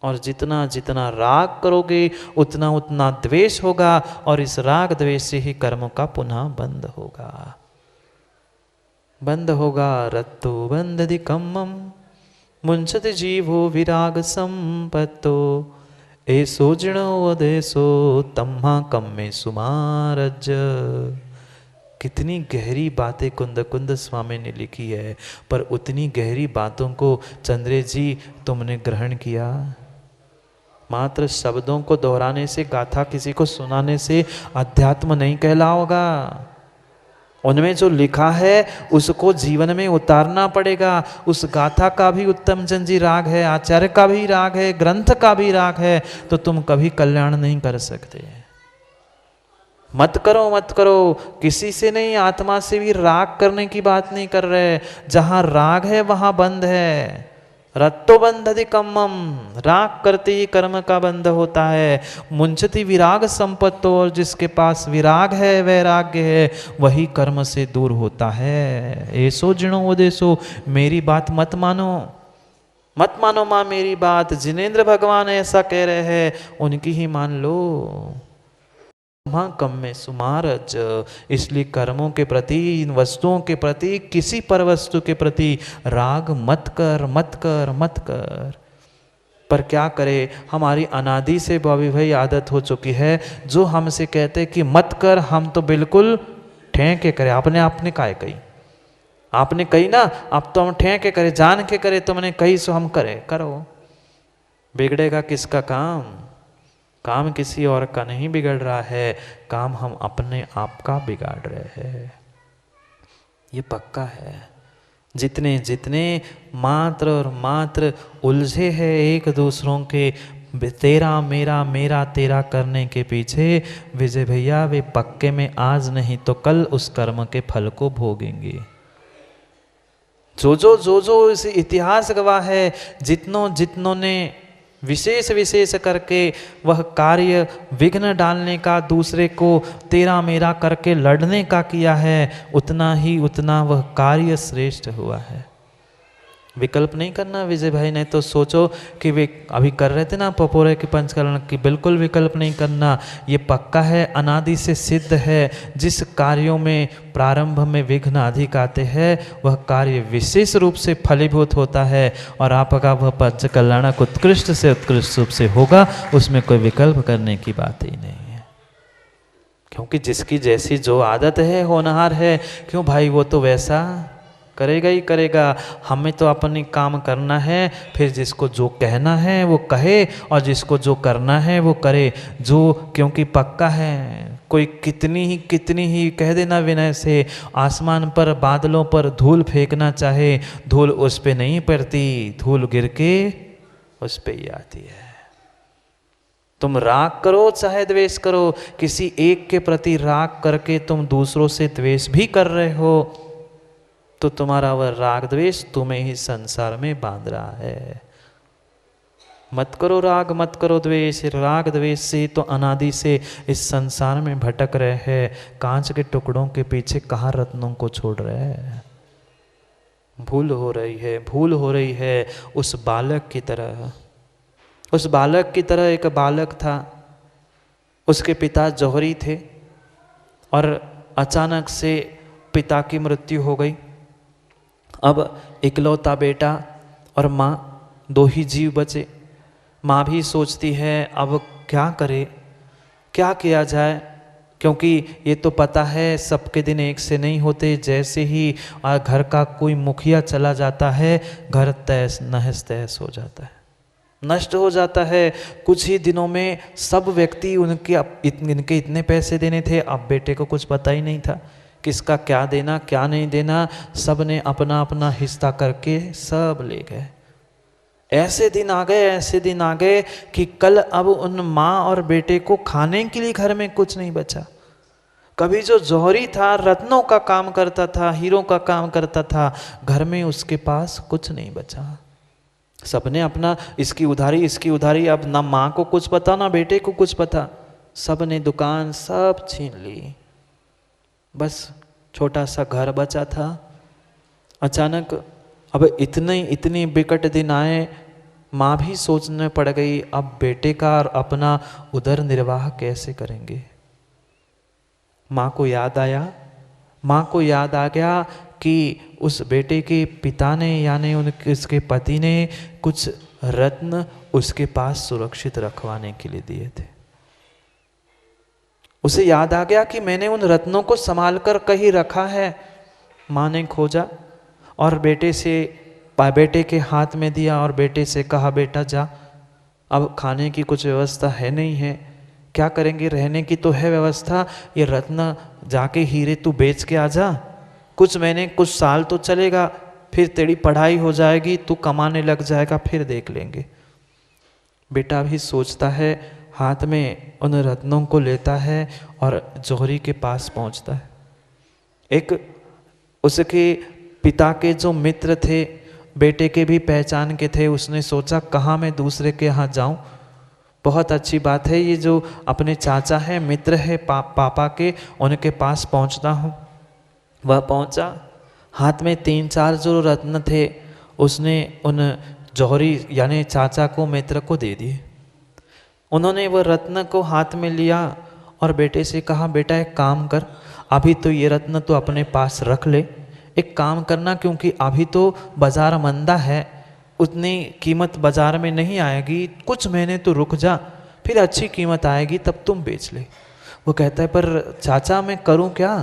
और जितना जितना राग करोगे उतना उतना द्वेष होगा, और इस राग द्वेष से ही कर्म का पुनः बंध होगा, बंध होगा। रत्तो बंधति कम्मम मुंचति जीवो विराग संपत्तो, ऐसो जिणो वदेसो तम्हा कम्मे सुमारज। कितनी गहरी बातें कुंद कुंद स्वामी ने लिखी है, पर उतनी गहरी बातों को चंद्रे जी तुमने ग्रहण किया? मात्र शब्दों को दोहराने से, गाथा किसी को सुनाने से अध्यात्म नहीं कहलाओगा। उनमें जो लिखा है उसको जीवन में उतारना पड़ेगा। उस गाथा का भी उत्तम चंद जी राग है, आचार्य का भी राग है, ग्रंथ का भी राग है, तो तुम कभी कल्याण नहीं कर सकते। मत करो, मत करो, किसी से नहीं, आत्मा से भी राग करने की बात नहीं कर रहे। जहां राग है वहां बंध है। रत्तो बंधति कम्मम, राग करते ही कर्म का बंध होता है। मुंचति विराग संपत्तो, और जिसके पास विराग है, वैराग्य है, वही कर्म से दूर होता है। ऐसो जिणो वदेसो, मेरी बात मत मानो, मत मानो माँ मेरी बात। जिनेंद्र भगवान ऐसा कह रहे हैं, उनकी ही मान लो। कम में सुमारज, इसलिए कर्मों के प्रति, इन वस्तुओं के प्रति, किसी पर वस्तु के प्रति राग मत कर, मत कर, मत कर। पर क्या करे, हमारी अनादि से बॉबी भाई आदत हो चुकी है, जो हमसे कहते कि मत कर, हम तो बिल्कुल ठेके करे। आपने काहे कही, आपने कही ना, अब तो हम ठेके करे, जान के करे, तुमने कही सो हम करे। करो, बिगड़ेगा किसका काम? काम किसी और का नहीं बिगड़ रहा है, काम हम अपने आप का बिगाड़ रहे हैं। ये पक्का है। जितने जितने मात्र और मात्र उलझे हैं एक दूसरों के तेरा मेरा मेरा तेरा करने के पीछे, विजय भैया वे पक्के में आज नहीं तो कल उस कर्म के फल को भोगेंगे। जो इस इतिहास गवाह है, जितनों जितनों ने विशेष विशेष करके वह कार्य विघ्न डालने का, दूसरे को तेरा मेरा करके लड़ने का किया है, उतना ही उतना वह कार्य श्रेष्ठ हुआ है। विकल्प नहीं करना विजय भाई ने तो सोचो कि वे अभी कर रहे थे ना पपोरे के पंचकरण की, बिल्कुल विकल्प नहीं करना। ये पक्का है, अनादि से सिद्ध है, जिस कार्यों में प्रारंभ में विघ्न अधिक आते हैं वह कार्य विशेष रूप से फलीभूत होता है और आपका वह पंचकल्याणक उत्कृष्ट से उत्कृष्ट रूप से होगा, उसमें कोई विकल्प करने की बात ही नहीं है। क्योंकि जिसकी जैसी जो आदत है, होनहार है, क्यों भाई वो तो वैसा करेगा ही करेगा। हमें तो अपनी काम करना है, फिर जिसको जो कहना है वो कहे और जिसको जो करना है वो करे। जो क्योंकि पक्का है, कोई कितनी ही कह देना विनय से, आसमान पर बादलों पर धूल फेंकना चाहे, धूल उस पे नहीं पड़ती, धूल गिर के उस पे ही आती है। तुम राग करो चाहे द्वेष करो, किसी एक के प्रति राग करके तुम दूसरों से द्वेष भी कर रहे हो तो तुम्हारा वह राग द्वेष तुम्हें ही संसार में बांध रहा है। मत करो राग, मत करो द्वेष। राग द्वेष से तो अनादि से इस संसार में भटक रहे हैं। कांच के टुकड़ों के पीछे कहाँ रत्नों को छोड़ रहे हैं। भूल हो रही है, भूल हो रही है उस बालक की तरह। उस बालक की तरह एक बालक था, उसके पिता जौहरी थे और अचानक से पिता की मृत्यु हो गई। अब इकलौता बेटा और माँ, दो ही जीव बचे। माँ भी सोचती है अब क्या करे, क्या किया जाए, क्योंकि ये तो पता है सबके दिन एक से नहीं होते। जैसे ही घर का कोई मुखिया चला जाता है, घर तहस नहस तहस हो जाता है, नष्ट हो जाता है। कुछ ही दिनों में सब व्यक्ति इनके इतने पैसे देने थे, अब बेटे को कुछ पता ही नहीं था किसका क्या देना क्या नहीं देना। सब ने अपना अपना हिस्सा करके सब ले गए। ऐसे दिन आ गए कि कल अब उन माँ और बेटे को खाने के लिए घर में कुछ नहीं बचा। कभी जो जौहरी था, रत्नों का काम करता था, हीरों का काम करता था, घर में उसके पास कुछ नहीं बचा। सबने अपना इसकी उधारी। अब ना माँ को कुछ पता ना बेटे को कुछ पता, सब ने दुकान सब छीन ली। बस छोटा सा घर बचा था। अचानक अब इतनी विकट दिन आए, माँ भी सोचने पड़ गई अब बेटे का और अपना उदर निर्वाह कैसे करेंगे। माँ को याद आ गया कि उस बेटे के पिता ने यानी उसके पति ने कुछ रत्न उसके पास सुरक्षित रखवाने के लिए दिए थे। उसे याद आ गया कि मैंने उन रत्नों को संभाल कर कहीं रखा है। माँ ने खोजा और बेटे के हाथ में दिया और बेटे से कहा, बेटा जा, अब खाने की कुछ व्यवस्था है नहीं है, क्या करेंगे, रहने की तो है व्यवस्था, ये रत्न जाके हीरे तू बेच के आ जा, कुछ साल तो चलेगा, फिर तेरी पढ़ाई हो जाएगी, तू कमाने लग जाएगा, फिर देख लेंगे। बेटा भी सोचता है, हाथ में उन रत्नों को लेता है और जौहरी के पास पहुंचता है। एक उसके पिता के जो मित्र थे, बेटे के भी पहचान के थे, उसने सोचा कहाँ मैं दूसरे के यहाँ जाऊं। बहुत अच्छी बात है, ये जो अपने चाचा है, मित्र है पापा के, उनके पास पहुंचता हूँ। वह पहुंचा, हाथ में 3-4 जो रत्न थे उसने उन जौहरी यानी चाचा को, मित्र को दे दिए। उन्होंने वह रत्न को हाथ में लिया और बेटे से कहा, बेटा एक काम कर, अभी तो ये रत्न तो अपने पास रख ले, एक काम करना, क्योंकि अभी तो बाजार मंदा है, उतनी कीमत बाजार में नहीं आएगी, कुछ महीने तो रुक जा, फिर अच्छी कीमत आएगी तब तुम बेच ले। वो कहता है, पर चाचा मैं करूं क्या,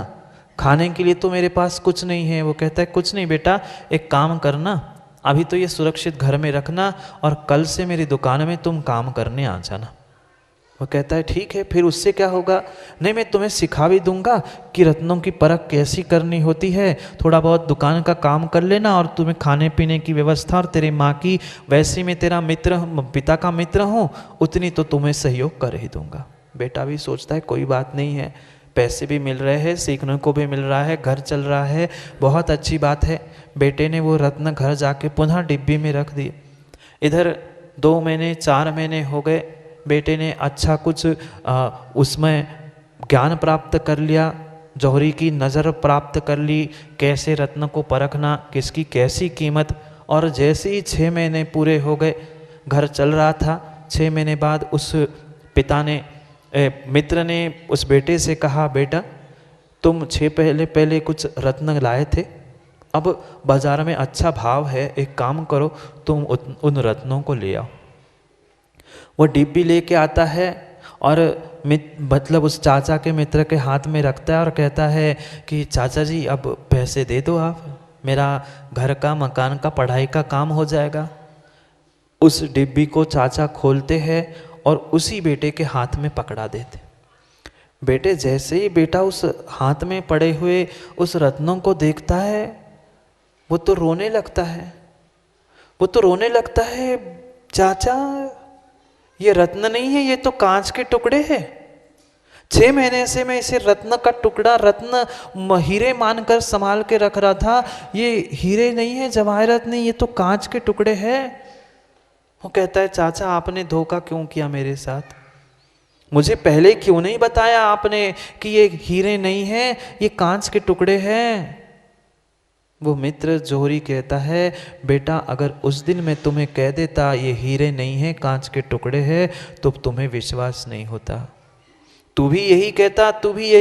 खाने के लिए तो मेरे पास कुछ नहीं है। वो कहता है, कुछ नहीं बेटा, एक काम करना, अभी तो ये सुरक्षित घर में रखना और कल से मेरी दुकान में तुम काम करने आ जाना। वो कहता है ठीक है, फिर उससे क्या होगा? नहीं, मैं तुम्हें सिखा भी दूंगा कि रत्नों की परख कैसी करनी होती है। थोड़ा बहुत दुकान का काम कर लेना और तुम्हें खाने पीने की व्यवस्था, और तेरी माँ की वैसे मैं तेरा मित्र, पिता का मित्र हूँ, उतनी तो तुम्हें सहयोग कर ही दूंगा। बेटा भी सोचता है कोई बात नहीं है, पैसे भी मिल रहे हैं, सीखने को भी मिल रहा है, घर चल रहा है, बहुत अच्छी बात है। बेटे ने वो रत्न घर जाके पुनः डिब्बी में रख दिए। इधर 2 महीने 4 महीने हो गए, बेटे ने अच्छा कुछ उसमें ज्ञान प्राप्त कर लिया, जौहरी की नज़र प्राप्त कर ली, कैसे रत्न को परखना, किसकी कैसी कीमत। और जैसे ही 6 महीने पूरे हो गए, घर चल रहा था, 6 महीने बाद उस पिता ने मित्र ने उस बेटे से कहा, बेटा तुम 6 पहले कुछ रत्न लाए थे, अब बाज़ार में अच्छा भाव है, एक काम करो तुम उन रत्नों को ले आओ। वो डिब्बी लेके आता है और मतलब उस चाचा के मित्र के हाथ में रखता है और कहता है कि चाचा जी अब पैसे दे दो आप, मेरा घर का मकान का पढ़ाई का काम हो जाएगा। उस डिब्बी को चाचा खोलते हैं और उसी बेटे के हाथ में पकड़ा देते। बेटे जैसे ही बेटा उस हाथ में पड़े हुए उस रत्नों को देखता है, वो तो रोने लगता है, वो तो रोने लगता है, चाचा ये रत्न नहीं है, ये तो कांच के टुकड़े हैं। 6 महीने से मैं इसे रत्न का टुकड़ा, रत्न हीरे मानकर संभाल के रख रहा था, ये हीरे नहीं है, जवाहरत नहीं, ये तो कांच के टुकड़े हैं। वो कहता है चाचा आपने धोखा क्यों किया मेरे साथ, मुझे पहले क्यों नहीं बताया आपने कि ये हीरे नहीं है, ये कांच के टुकड़े हैं। वो मित्र जौहरी कहता है, बेटा अगर उस दिन मैं तुम्हें कह देता ये हीरे नहीं है, कांच के टुकड़े हैं, तो तुम्हें विश्वास नहीं होता। तू भी यही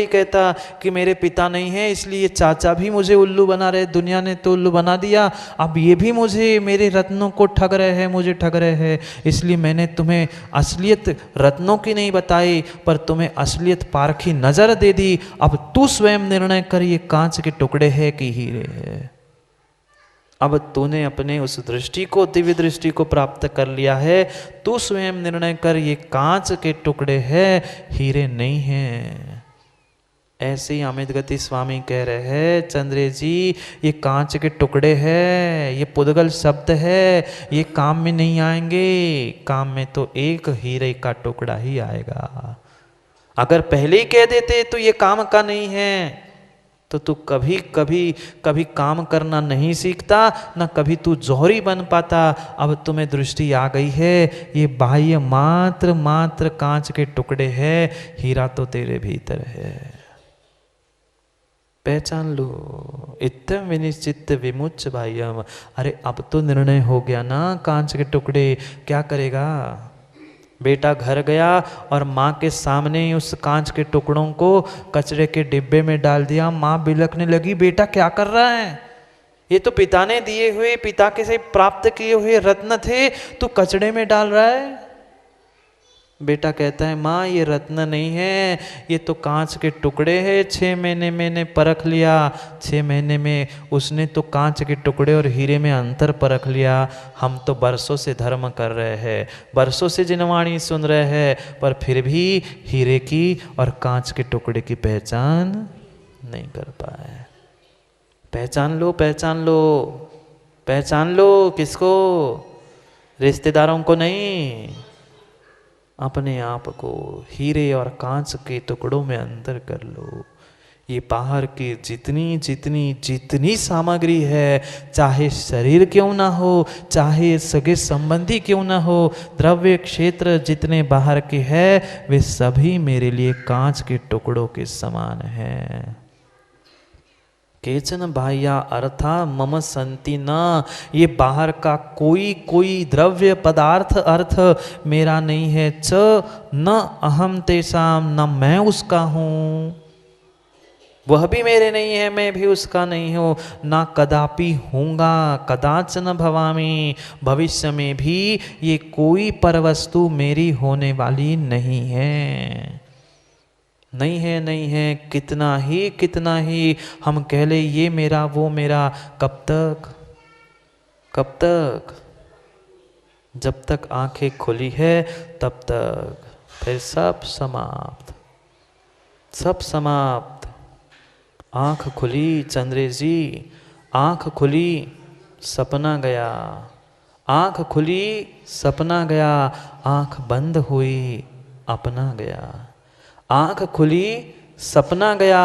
कहता कि मेरे पिता नहीं है, इसलिए चाचा भी मुझे उल्लू बना रहे, दुनिया ने तो उल्लू बना दिया, अब ये भी मुझे मेरे रत्नों को ठग रहे हैं, मुझे ठग रहे हैं, इसलिए मैंने तुम्हें असलियत रत्नों की नहीं बताई, पर तुम्हें असलियत पारखी नजर दे दी। अब तू स्वयं निर्णय कर, ये कांच के टुकड़े है कि हीरे है। अब तूने अपने उस दृष्टि को, दिव्य दृष्टि को प्राप्त कर लिया है, तू स्वयं निर्णय कर, ये कांच के टुकड़े हैं, हीरे नहीं हैं। ऐसे ही अमित गति स्वामी कह रहे हैं, चंद्रे जी ये कांच के टुकड़े हैं, ये पुद्गल शब्द है, ये काम में नहीं आएंगे, काम में तो एक हीरे का टुकड़ा ही आएगा। अगर पहले ही कह देते तो ये काम का नहीं है, तो तू कभी काम करना नहीं सीखता, ना कभी तू जौहरी बन पाता। अब तुम्हें दृष्टि आ गई है, ये बाह्य मात्र कांच के टुकड़े हैं, हीरा तो तेरे भीतर है, पहचान लो। इत्थम विनिश्चित विमुच्च बाह्यम। अरे अब तो निर्णय हो गया ना, कांच के टुकड़े, क्या करेगा? बेटा घर गया और माँ के सामने ही उस कांच के टुकड़ों को कचरे के डिब्बे में डाल दिया। माँ बिलखने लगी, बेटा क्या कर रहा है? ये तो पिता ने दिए हुए, पिता के से प्राप्त किए हुए रत्न थे, तू कचड़े में डाल रहा है। बेटा कहता है, माँ ये रत्न नहीं है, ये तो कांच के टुकड़े हैं। 6 महीने मैंने परख लिया, 6 महीने में उसने तो कांच के टुकड़े और हीरे में अंतर परख लिया। हम तो बरसों से धर्म कर रहे हैं, बरसों से जिनवाणी सुन रहे हैं, पर फिर भी हीरे की और कांच के टुकड़े की पहचान नहीं कर पाए। पहचान लो, पहचान लो, पहचान लो। किसको? रिश्तेदारों को नहीं, अपने आप को। हीरे और कांच के टुकड़ों में अंतर कर लो। ये बाहर की जितनी सामग्री है, चाहे शरीर क्यों ना हो, चाहे सगे संबंधी क्यों ना हो, द्रव्य क्षेत्र जितने बाहर के हैं, वे सभी मेरे लिए कांच के टुकड़ों के समान हैं। केचन बाह्या अर्था मम संति न। ये बाहर का कोई द्रव्य पदार्थ अर्थ मेरा नहीं है। च न अहम तेषाम, न मैं उसका हूँ, वह भी मेरे नहीं है, मैं भी उसका नहीं हूँ। ना कदापि हूँगा, कदाचन भवामी, भविष्य में भी ये कोई परवस्तु मेरी होने वाली नहीं है। नहीं है, नहीं है, कितना ही हम कह ले ये मेरा वो मेरा, कब तक? जब तक आंखें खुली है तब तक। फिर सब समाप्त, सब समाप्त। आँख खुली चंद्रेश जी, आँख खुली, सपना गया। आँख खुली, सपना गया, आँख बंद हुई, अपना गया। आँख खुली, सपना गया,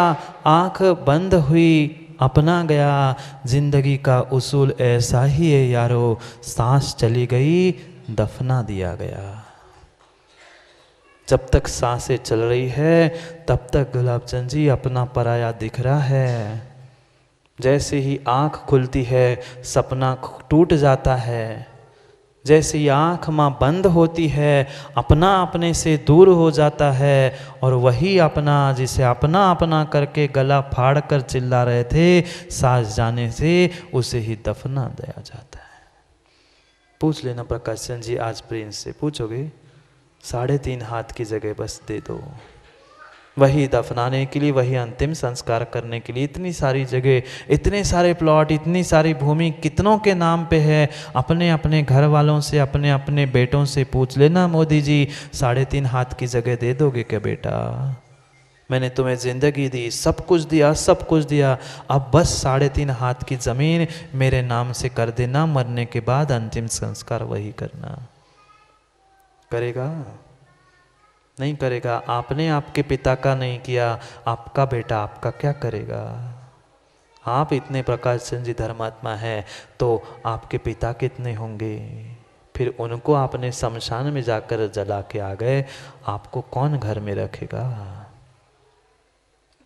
आँख बंद हुई, अपना गया। जिंदगी का उसूल ऐसा ही है यारो, सांस चली गई, दफना दिया गया। जब तक सांसें चल रही है तब तक गुलाबचंद जी अपना पराया दिख रहा है। जैसे ही आँख खुलती है सपना टूट जाता है। जैसे ही आँख माँ बंद होती है अपना अपने से दूर हो जाता है। और वही अपना जिसे अपना अपना करके गला फाड़ कर चिल्ला रहे थे, सांस जाने से उसे ही दफना दिया जाता है। पूछ लेना प्रकाश चंद जी, आज प्रिंस से पूछोगे 3.5 हाथ की जगह बस दे दो। वही दफनाने के लिए, वही अंतिम संस्कार करने के लिए इतनी सारी जगह, इतने सारे प्लॉट, इतनी सारी भूमि कितनों के नाम पे है। अपने अपने घर वालों से, अपने अपने बेटों से पूछ लेना, मोदी जी 3.5 हाथ की जगह दे दोगे क्या बेटा? मैंने तुम्हें जिंदगी दी, सब कुछ दिया, सब कुछ दिया, अब बस 3.5 हाथ की जमीन मेरे नाम से कर देना, मरने के बाद अंतिम संस्कार वही करना। करेगा? नहीं करेगा। आपने आपके पिता का नहीं किया, आपका बेटा आपका क्या करेगा? आप इतने प्रकाश चंद जी धर्मात्मा है तो आपके पिता कितने होंगे? फिर उनको आपने शमशान में जाकर जला के आ गए, आपको कौन घर में रखेगा?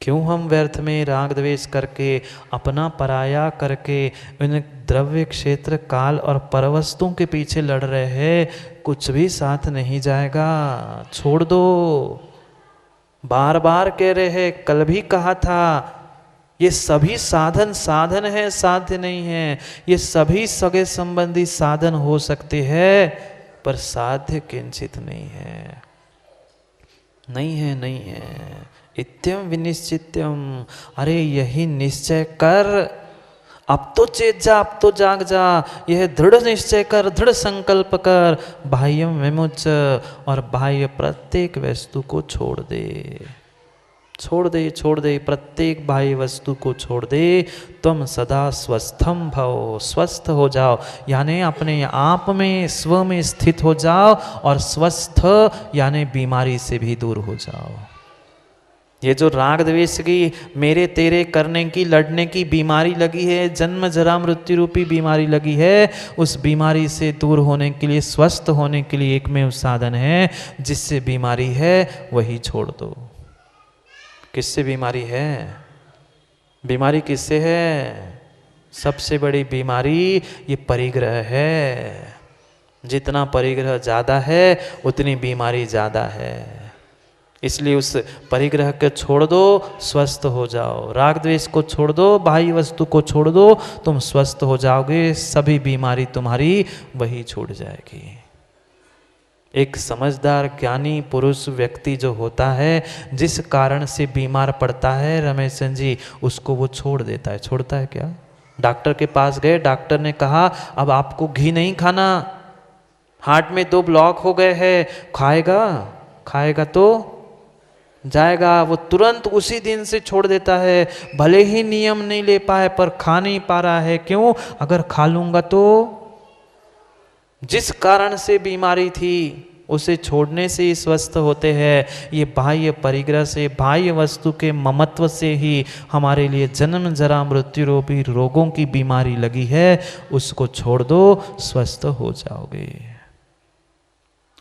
क्यों हम व्यर्थ में राग द्वेष करके, अपना पराया करके इन द्रव्य क्षेत्र काल और परवस्तुओं के पीछे लड़ रहे हैं? कुछ भी साथ नहीं जाएगा, छोड़ दो। बार बार कह रहे हैं, कल भी कहा था, ये सभी साधन साधन है, साध्य नहीं है। ये सभी सगे संबंधी साधन हो सकते हैं पर साध्य किंचित नहीं है, नहीं है, नहीं है। इत्यम विनिश्चित्यम, अरे यही निश्चय कर, अब तो चेत जा, अब तो जाग जा। यह दृढ़ निश्चय कर, दृढ़ संकल्प कर, बाह्यम विमुच, और बाह्य प्रत्येक वस्तु को छोड़ दे, छोड़ दे, छोड़ दे, प्रत्येक बाह्य वस्तु को छोड़ दे। तुम सदा स्वस्थम भव, स्वस्थ हो जाओ, यानी अपने आप में स्व में स्थित हो जाओ, और स्वस्थ यानी बीमारी से भी दूर हो जाओ। ये जो राग द्वेष की मेरे तेरे करने की, लड़ने की बीमारी लगी है, जन्म जरा मृत्यु रूपी बीमारी लगी है, उस बीमारी से दूर होने के लिए, स्वस्थ होने के लिए एकमेव साधन है, जिससे बीमारी है वही छोड़ दो। किससे बीमारी है? बीमारी किससे है? सबसे बड़ी बीमारी ये परिग्रह है। जितना परिग्रह ज़्यादा है उतनी बीमारी ज़्यादा है। इसलिए उस परिग्रह को छोड़ दो, स्वस्थ हो जाओ। राग द्वेष को छोड़ दो, बाह्य वस्तु को छोड़ दो, तुम स्वस्थ हो जाओगे, सभी बीमारी तुम्हारी वही छूट जाएगी। एक समझदार ज्ञानी पुरुष व्यक्ति जो होता है, जिस कारण से बीमार पड़ता है रमेश चंद जी, उसको वो छोड़ देता है। छोड़ता है क्या? डॉक्टर के पास गए, डॉक्टर ने कहा अब आपको घी नहीं खाना, हार्ट में 2 ब्लॉक हो गए हैं, खाएगा? खाएगा तो जाएगा। वो तुरंत उसी दिन से छोड़ देता है, भले ही नियम नहीं ले पाए पर खा नहीं पा रहा है। क्यों? अगर खा लूंगा तो जिस कारण से बीमारी थी उसे छोड़ने से ही स्वस्थ होते हैं। ये बाह्य परिग्रह से, बाह्य वस्तु के ममत्व से ही हमारे लिए जन्म जरा मृत्यु रूपी रोगों की बीमारी लगी है। उसको छोड़ दो, स्वस्थ हो जाओगे।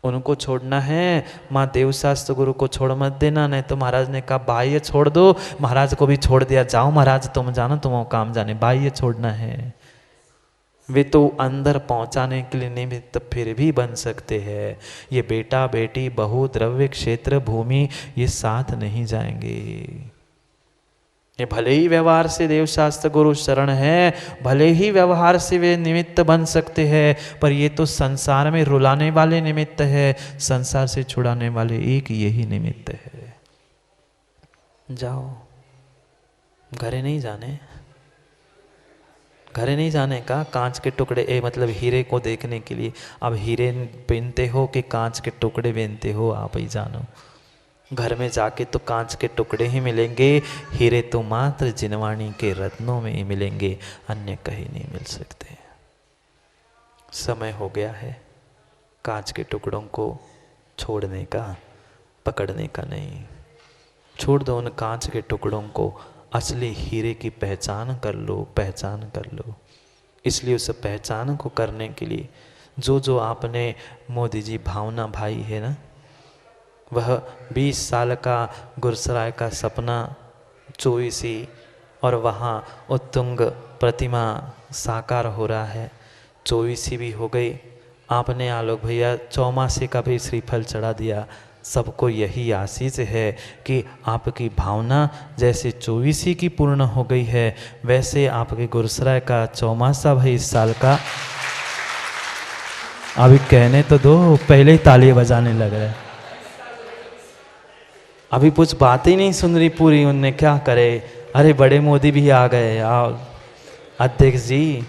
उनको छोड़ना है, माँ देवशास्त्र गुरु को छोड़ मत देना। नहीं तो महाराज ने कहा बाह्य छोड़ दो, महाराज को भी छोड़ दिया, जाओ महाराज तुम जानो, तुम काम जाने। बाह्य छोड़ना है, वे तो अंदर पहुंचाने के लिए निमित्त फिर भी बन सकते हैं। ये बेटा बेटी बहु द्रव्य क्षेत्र भूमि ये साथ नहीं जाएंगे। ये भले ही व्यवहार से देवशास्त्र गुरु शरण है, भले ही व्यवहार से वे निमित्त बन सकते हैं, पर ये तो संसार में रुलाने वाले निमित्त है, संसार से छुड़ाने वाले एक यही निमित्त है। जाओ, घरे नहीं जाने, घर नहीं जाने का, कांच के टुकड़े मतलब हीरे को देखने के लिए। अब हीरे पहनते हो कि कांच के टुकड़े पहनते हो, आप ही जानो। घर में जाके तो कांच के टुकड़े ही मिलेंगे, हीरे तो मात्र जिनवाणी के रत्नों में ही मिलेंगे, अन्य कहीं नहीं मिल सकते। समय हो गया है कांच के टुकड़ों को छोड़ने का, पकड़ने का नहीं। छोड़ दो उन कांच के टुकड़ों को, असली हीरे की पहचान कर लो, पहचान कर लो। इसलिए उस पहचान को करने के लिए जो जो आपने मोदी जी भावना भाई है ना, वह 20 साल का गुरसराय का सपना 24 और वहाँ उत्तुंग प्रतिमा साकार हो रहा है। 24 भी हो गई, आपने आलोक भैया चौमासे का भी श्रीफल चढ़ा दिया। सबको यही आशीष है कि आपकी भावना जैसे 24 की पूर्ण हो गई है, वैसे आपके गुरसराय का चौमासा भाई इस साल का, अभी कहने तो दो, पहले ही ताली बजाने लग रहे हैं। अभी कुछ बात ही नहीं सुन रही पूरी, उनने क्या करे। अरे बड़े मोदी भी आ गए। आओ अध्यक्ष जी,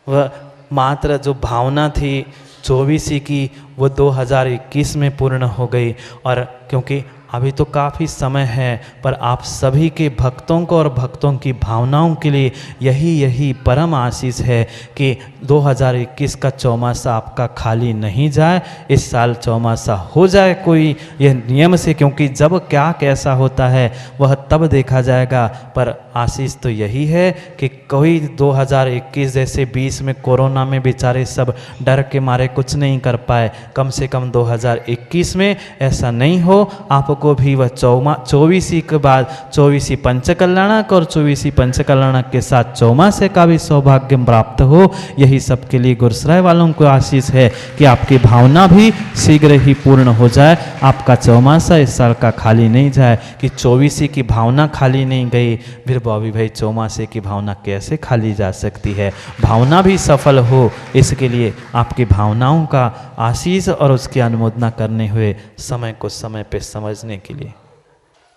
वह मात्र जो भावना थी 24 की वो 2021 में पूर्ण हो गई। और क्योंकि अभी तो काफ़ी समय है, पर आप सभी के भक्तों को और भक्तों की भावनाओं के लिए यही परम आशीष है कि 2021 का चौमासा आपका खाली नहीं जाए, इस साल चौमासा हो जाए कोई यह नियम से, क्योंकि जब क्या कैसा होता है वह तब देखा जाएगा। पर आशीष तो यही है कि कोई 2021 जैसे 20 में कोरोना में बेचारे सब डर के मारे कुछ नहीं कर पाए, कम से कम 2021 में ऐसा नहीं हो। आपको भी वह 24 के बाद 24 पंचकल्याणक और 24 पंचकल्याणक के साथ चौमासे का भी सौभाग्य प्राप्त हो। यही सबके लिए गुरसराय वालों को आशीष है कि आपकी भावना भी शीघ्र ही पूर्ण हो जाए, आपका चौमासा इस साल का खाली नहीं जाए। कि 24 की भावना खाली नहीं गई, फिर बॉबी भाई चौमासे की भावना कैसे खाली जा सकती है। भावना भी सफल हो, इसके लिए आपकी भावनाओं का आशीष और उसकी अनुमोदना करने हुए समय को समय पे समझने के लिए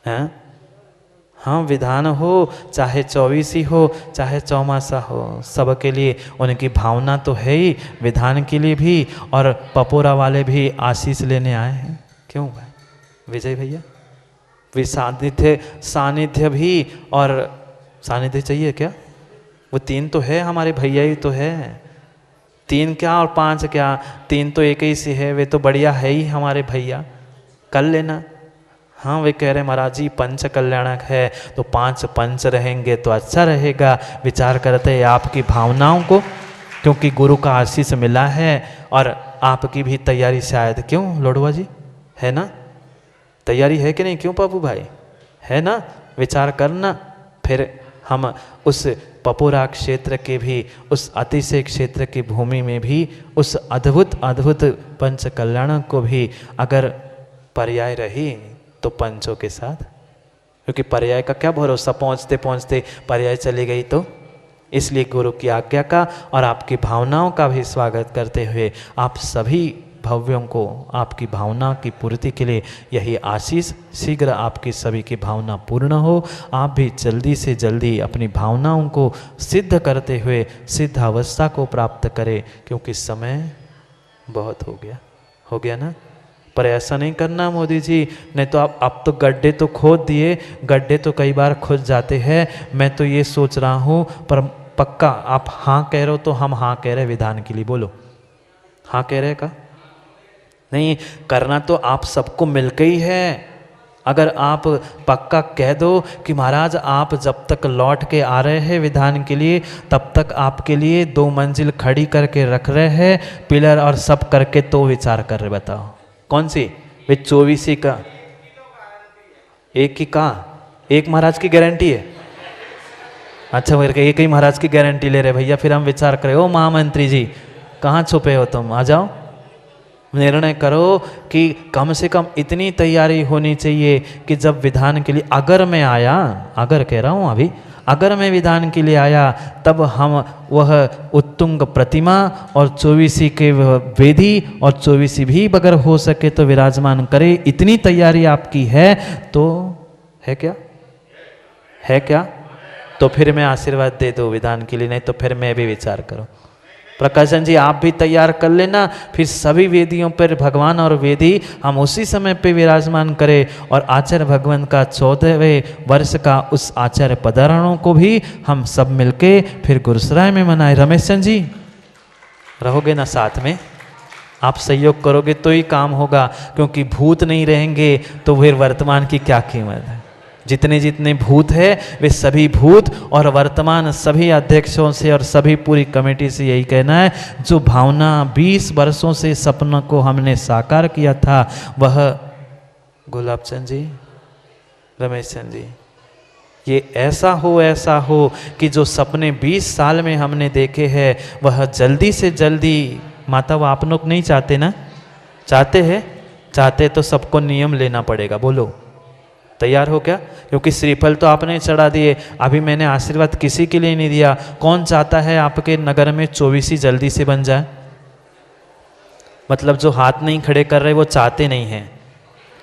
हैं। हाँ, विधान हो चाहे 24 हो चाहे चौमासा हो, सबके लिए उनकी भावना तो है ही, विधान के लिए भी। और पपोरा वाले भी आशीष लेने आए हैं। क्यों भाई विजय भैया, वे सानिध्य भी, और सानिध्य चाहिए क्या? वो 3 तो है, हमारे भैया ही तो है। 3 क्या और 5 क्या, 3 तो एक ही से है, वे तो बढ़िया है ही हमारे भैया, कर लेना। हाँ, वे कह रहे महाराज जी पंच कल्याणक है तो 5 पंच रहेंगे तो अच्छा रहेगा। विचार करते हैं आपकी भावनाओं को, क्योंकि गुरु का आशीष मिला है और आपकी भी तैयारी शायद, क्यों लोडवा जी, है ना? तैयारी है कि नहीं? क्यों पापू भाई, है ना? विचार करना। फिर हम उस पपोरा क्षेत्र के भी, उस अतिशय क्षेत्र की भूमि में भी उस अद्भुत पंच कल्याणक को भी अगर पर्याय रही तो पंचों के साथ, क्योंकि पर्याय का क्या भरोसा, पहुँचते पहुँचते पर्याय चली गई तो। इसलिए गुरु की आज्ञा का और आपकी भावनाओं का भी स्वागत करते हुए आप सभी भव्यों को आपकी भावना की पूर्ति के लिए यही आशीष, शीघ्र आपकी सभी की भावना पूर्ण हो। आप भी जल्दी से जल्दी अपनी भावनाओं को सिद्ध करते हुए सिद्ध अवस्था को प्राप्त करें, क्योंकि समय बहुत हो गया ना। पर ऐसा नहीं करना मोदी जी, नहीं तो आप तो गड्ढे तो खोद दिए, गड्ढे तो कई बार खुद जाते हैं। मैं तो ये सोच रहा हूँ, पर पक्का आप हाँ कह रहे हो तो हम हाँ कह रहे विधान के लिए, बोलो हाँ कह रहे का? नहीं करना तो आप सबको मिलकर ही है। अगर आप पक्का कह दो कि महाराज आप जब तक लौट के आ रहे हैं विधान के लिए, तब तक आपके लिए 2 मंजिल खड़ी करके रख रहे हैं, पिलर और सब करके, तो विचार कर रहे, बताओ कौन सी? वे 24 का एक की कहाँ, एक महाराज की गारंटी है? अच्छा मेरे एक ही महाराज की गारंटी ले रहे भैया, फिर हम विचार करें। ओ महामंत्री जी कहाँ छुपे हो तुम, आ जाओ, निर्णय करो कि कम से कम इतनी तैयारी होनी चाहिए कि जब विधान के लिए अगर मैं आया, अगर कह रहा हूँ अभी, अगर मैं विधान के लिए आया तब हम वह उत्तुंग प्रतिमा और 24 के वेदी और 24 भी अगर हो सके तो विराजमान करे। इतनी तैयारी आपकी है तो है क्या? है क्या? तो फिर मैं आशीर्वाद दे दूँ विधान के लिए, नहीं तो फिर मैं भी विचार करूँ। प्रकाशन जी आप भी तैयार कर लेना, फिर सभी वेदियों पर भगवान और वेदी हम उसी समय पे विराजमान करें, और आचार्य भगवान का 14वें वर्ष का उस आचार्य पधारणों को भी हम सब मिलके फिर गुरुसराय में मनाए। रमेश चंद जी रहोगे ना साथ में? आप सहयोग करोगे तो ही काम होगा, क्योंकि भूत नहीं रहेंगे तो फिर वर्तमान की क्या कीमत है। जितने जितने भूत है वे सभी भूत, और वर्तमान सभी अध्यक्षों से और सभी पूरी कमेटी से यही कहना है, जो भावना 20 वर्षों से सपनों को हमने साकार किया था, वह गुलाब चंद जी, रमेश चंद जी, ये ऐसा हो कि जो सपने 20 साल में हमने देखे हैं वह जल्दी से जल्दी, माता वो आप लोग नहीं चाहते ना? चाहते हैं? चाहते तो सबको नियम लेना पड़ेगा। बोलो तैयार हो क्या? क्योंकि श्रीफल तो आपने चढ़ा दिए, अभी मैंने आशीर्वाद किसी के लिए नहीं दिया। कौन चाहता है आपके नगर में 24 जल्दी से बन जाए? मतलब जो हाथ नहीं खड़े कर रहे वो चाहते नहीं हैं,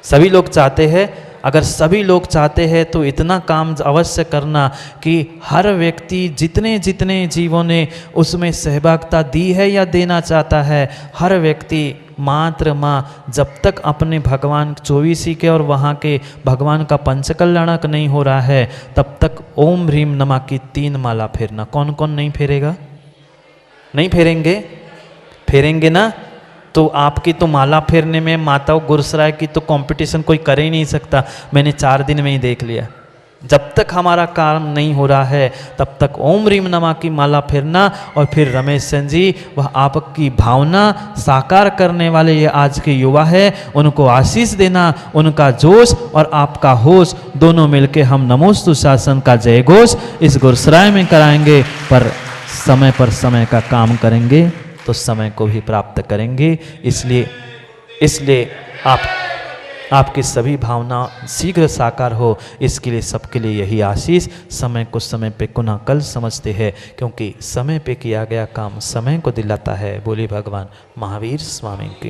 सभी लोग चाहते हैं। अगर सभी लोग चाहते हैं तो इतना काम अवश्य करना कि हर व्यक्ति, जितने जितने जीवों ने उसमें सहभागिता दी है या देना चाहता है, हर व्यक्ति मात्र माँ जब तक अपने भगवान 24 के और वहाँ के भगवान का पंचकल्याणक नहीं हो रहा है तब तक ओम ह्रीम नमः की 3 माला फेरना। कौन कौन नहीं फेरेगा? नहीं फेरेंगे? फेरेंगे ना? तो आपकी तो माला फेरने में माताओं गुरुसराय की तो कंपटीशन कोई कर ही नहीं सकता। मैंने 4 दिन में ही देख लिया। जब तक हमारा काम नहीं हो रहा है तब तक ओम ह्रीम नमः की माला फेरना, और फिर रमेश चंद जी वह आपकी भावना साकार करने वाले ये आज के युवा है, उनको आशीष देना, उनका जोश और आपका होश दोनों मिलके हम नमोस्तु शासन का जय घोष इस गुरुसराय में कराएंगे। पर समय का काम करेंगे तो समय को भी प्राप्त करेंगे। इसलिए आपकी सभी भावना शीघ्र साकार हो, इसके लिए सबके लिए यही आशीष। समय को समय पे कुना कल समझते हैं, क्योंकि समय पे किया गया काम समय को दिलाता है। बोली भगवान महावीर स्वामी की।